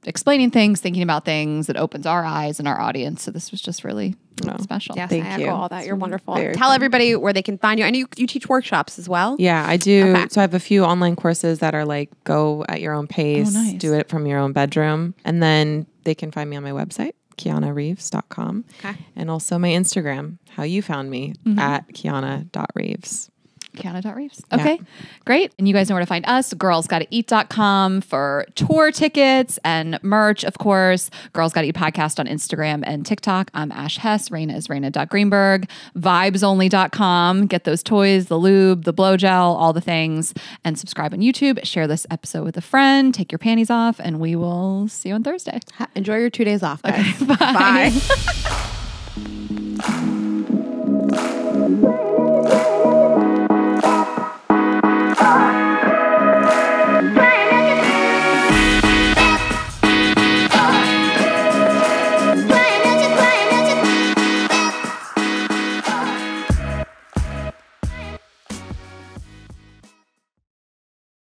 explaining things, thinking about things. It opens our eyes and our audience. So this was just really special. Yes, Thank I echo you. all that. You're wonderful. very Tell fun. everybody where they can find you. I know you teach workshops as well. Yeah, I do. Okay. So I have a few online courses that are like go at your own pace, nice. do it from your own bedroom. And then they can find me on my website, kianareeves.com. Okay. And also my Instagram, how you found me, at kiana.reeves. Kiana.Reeves. Okay, great. And you guys know where to find us. girlsgottaeat.com for tour tickets and merch, of course. Girls Gotta Eat podcast on Instagram and TikTok. I'm Ash Hess. Rayna is Rayna.Greenberg. Vibesonly.com. Get those toys, the lube, the blow gel, all the things. And subscribe on YouTube. Share this episode with a friend. Take your panties off. And we will see you on Thursday. Enjoy your 2 days off, guys. Bye. Bye.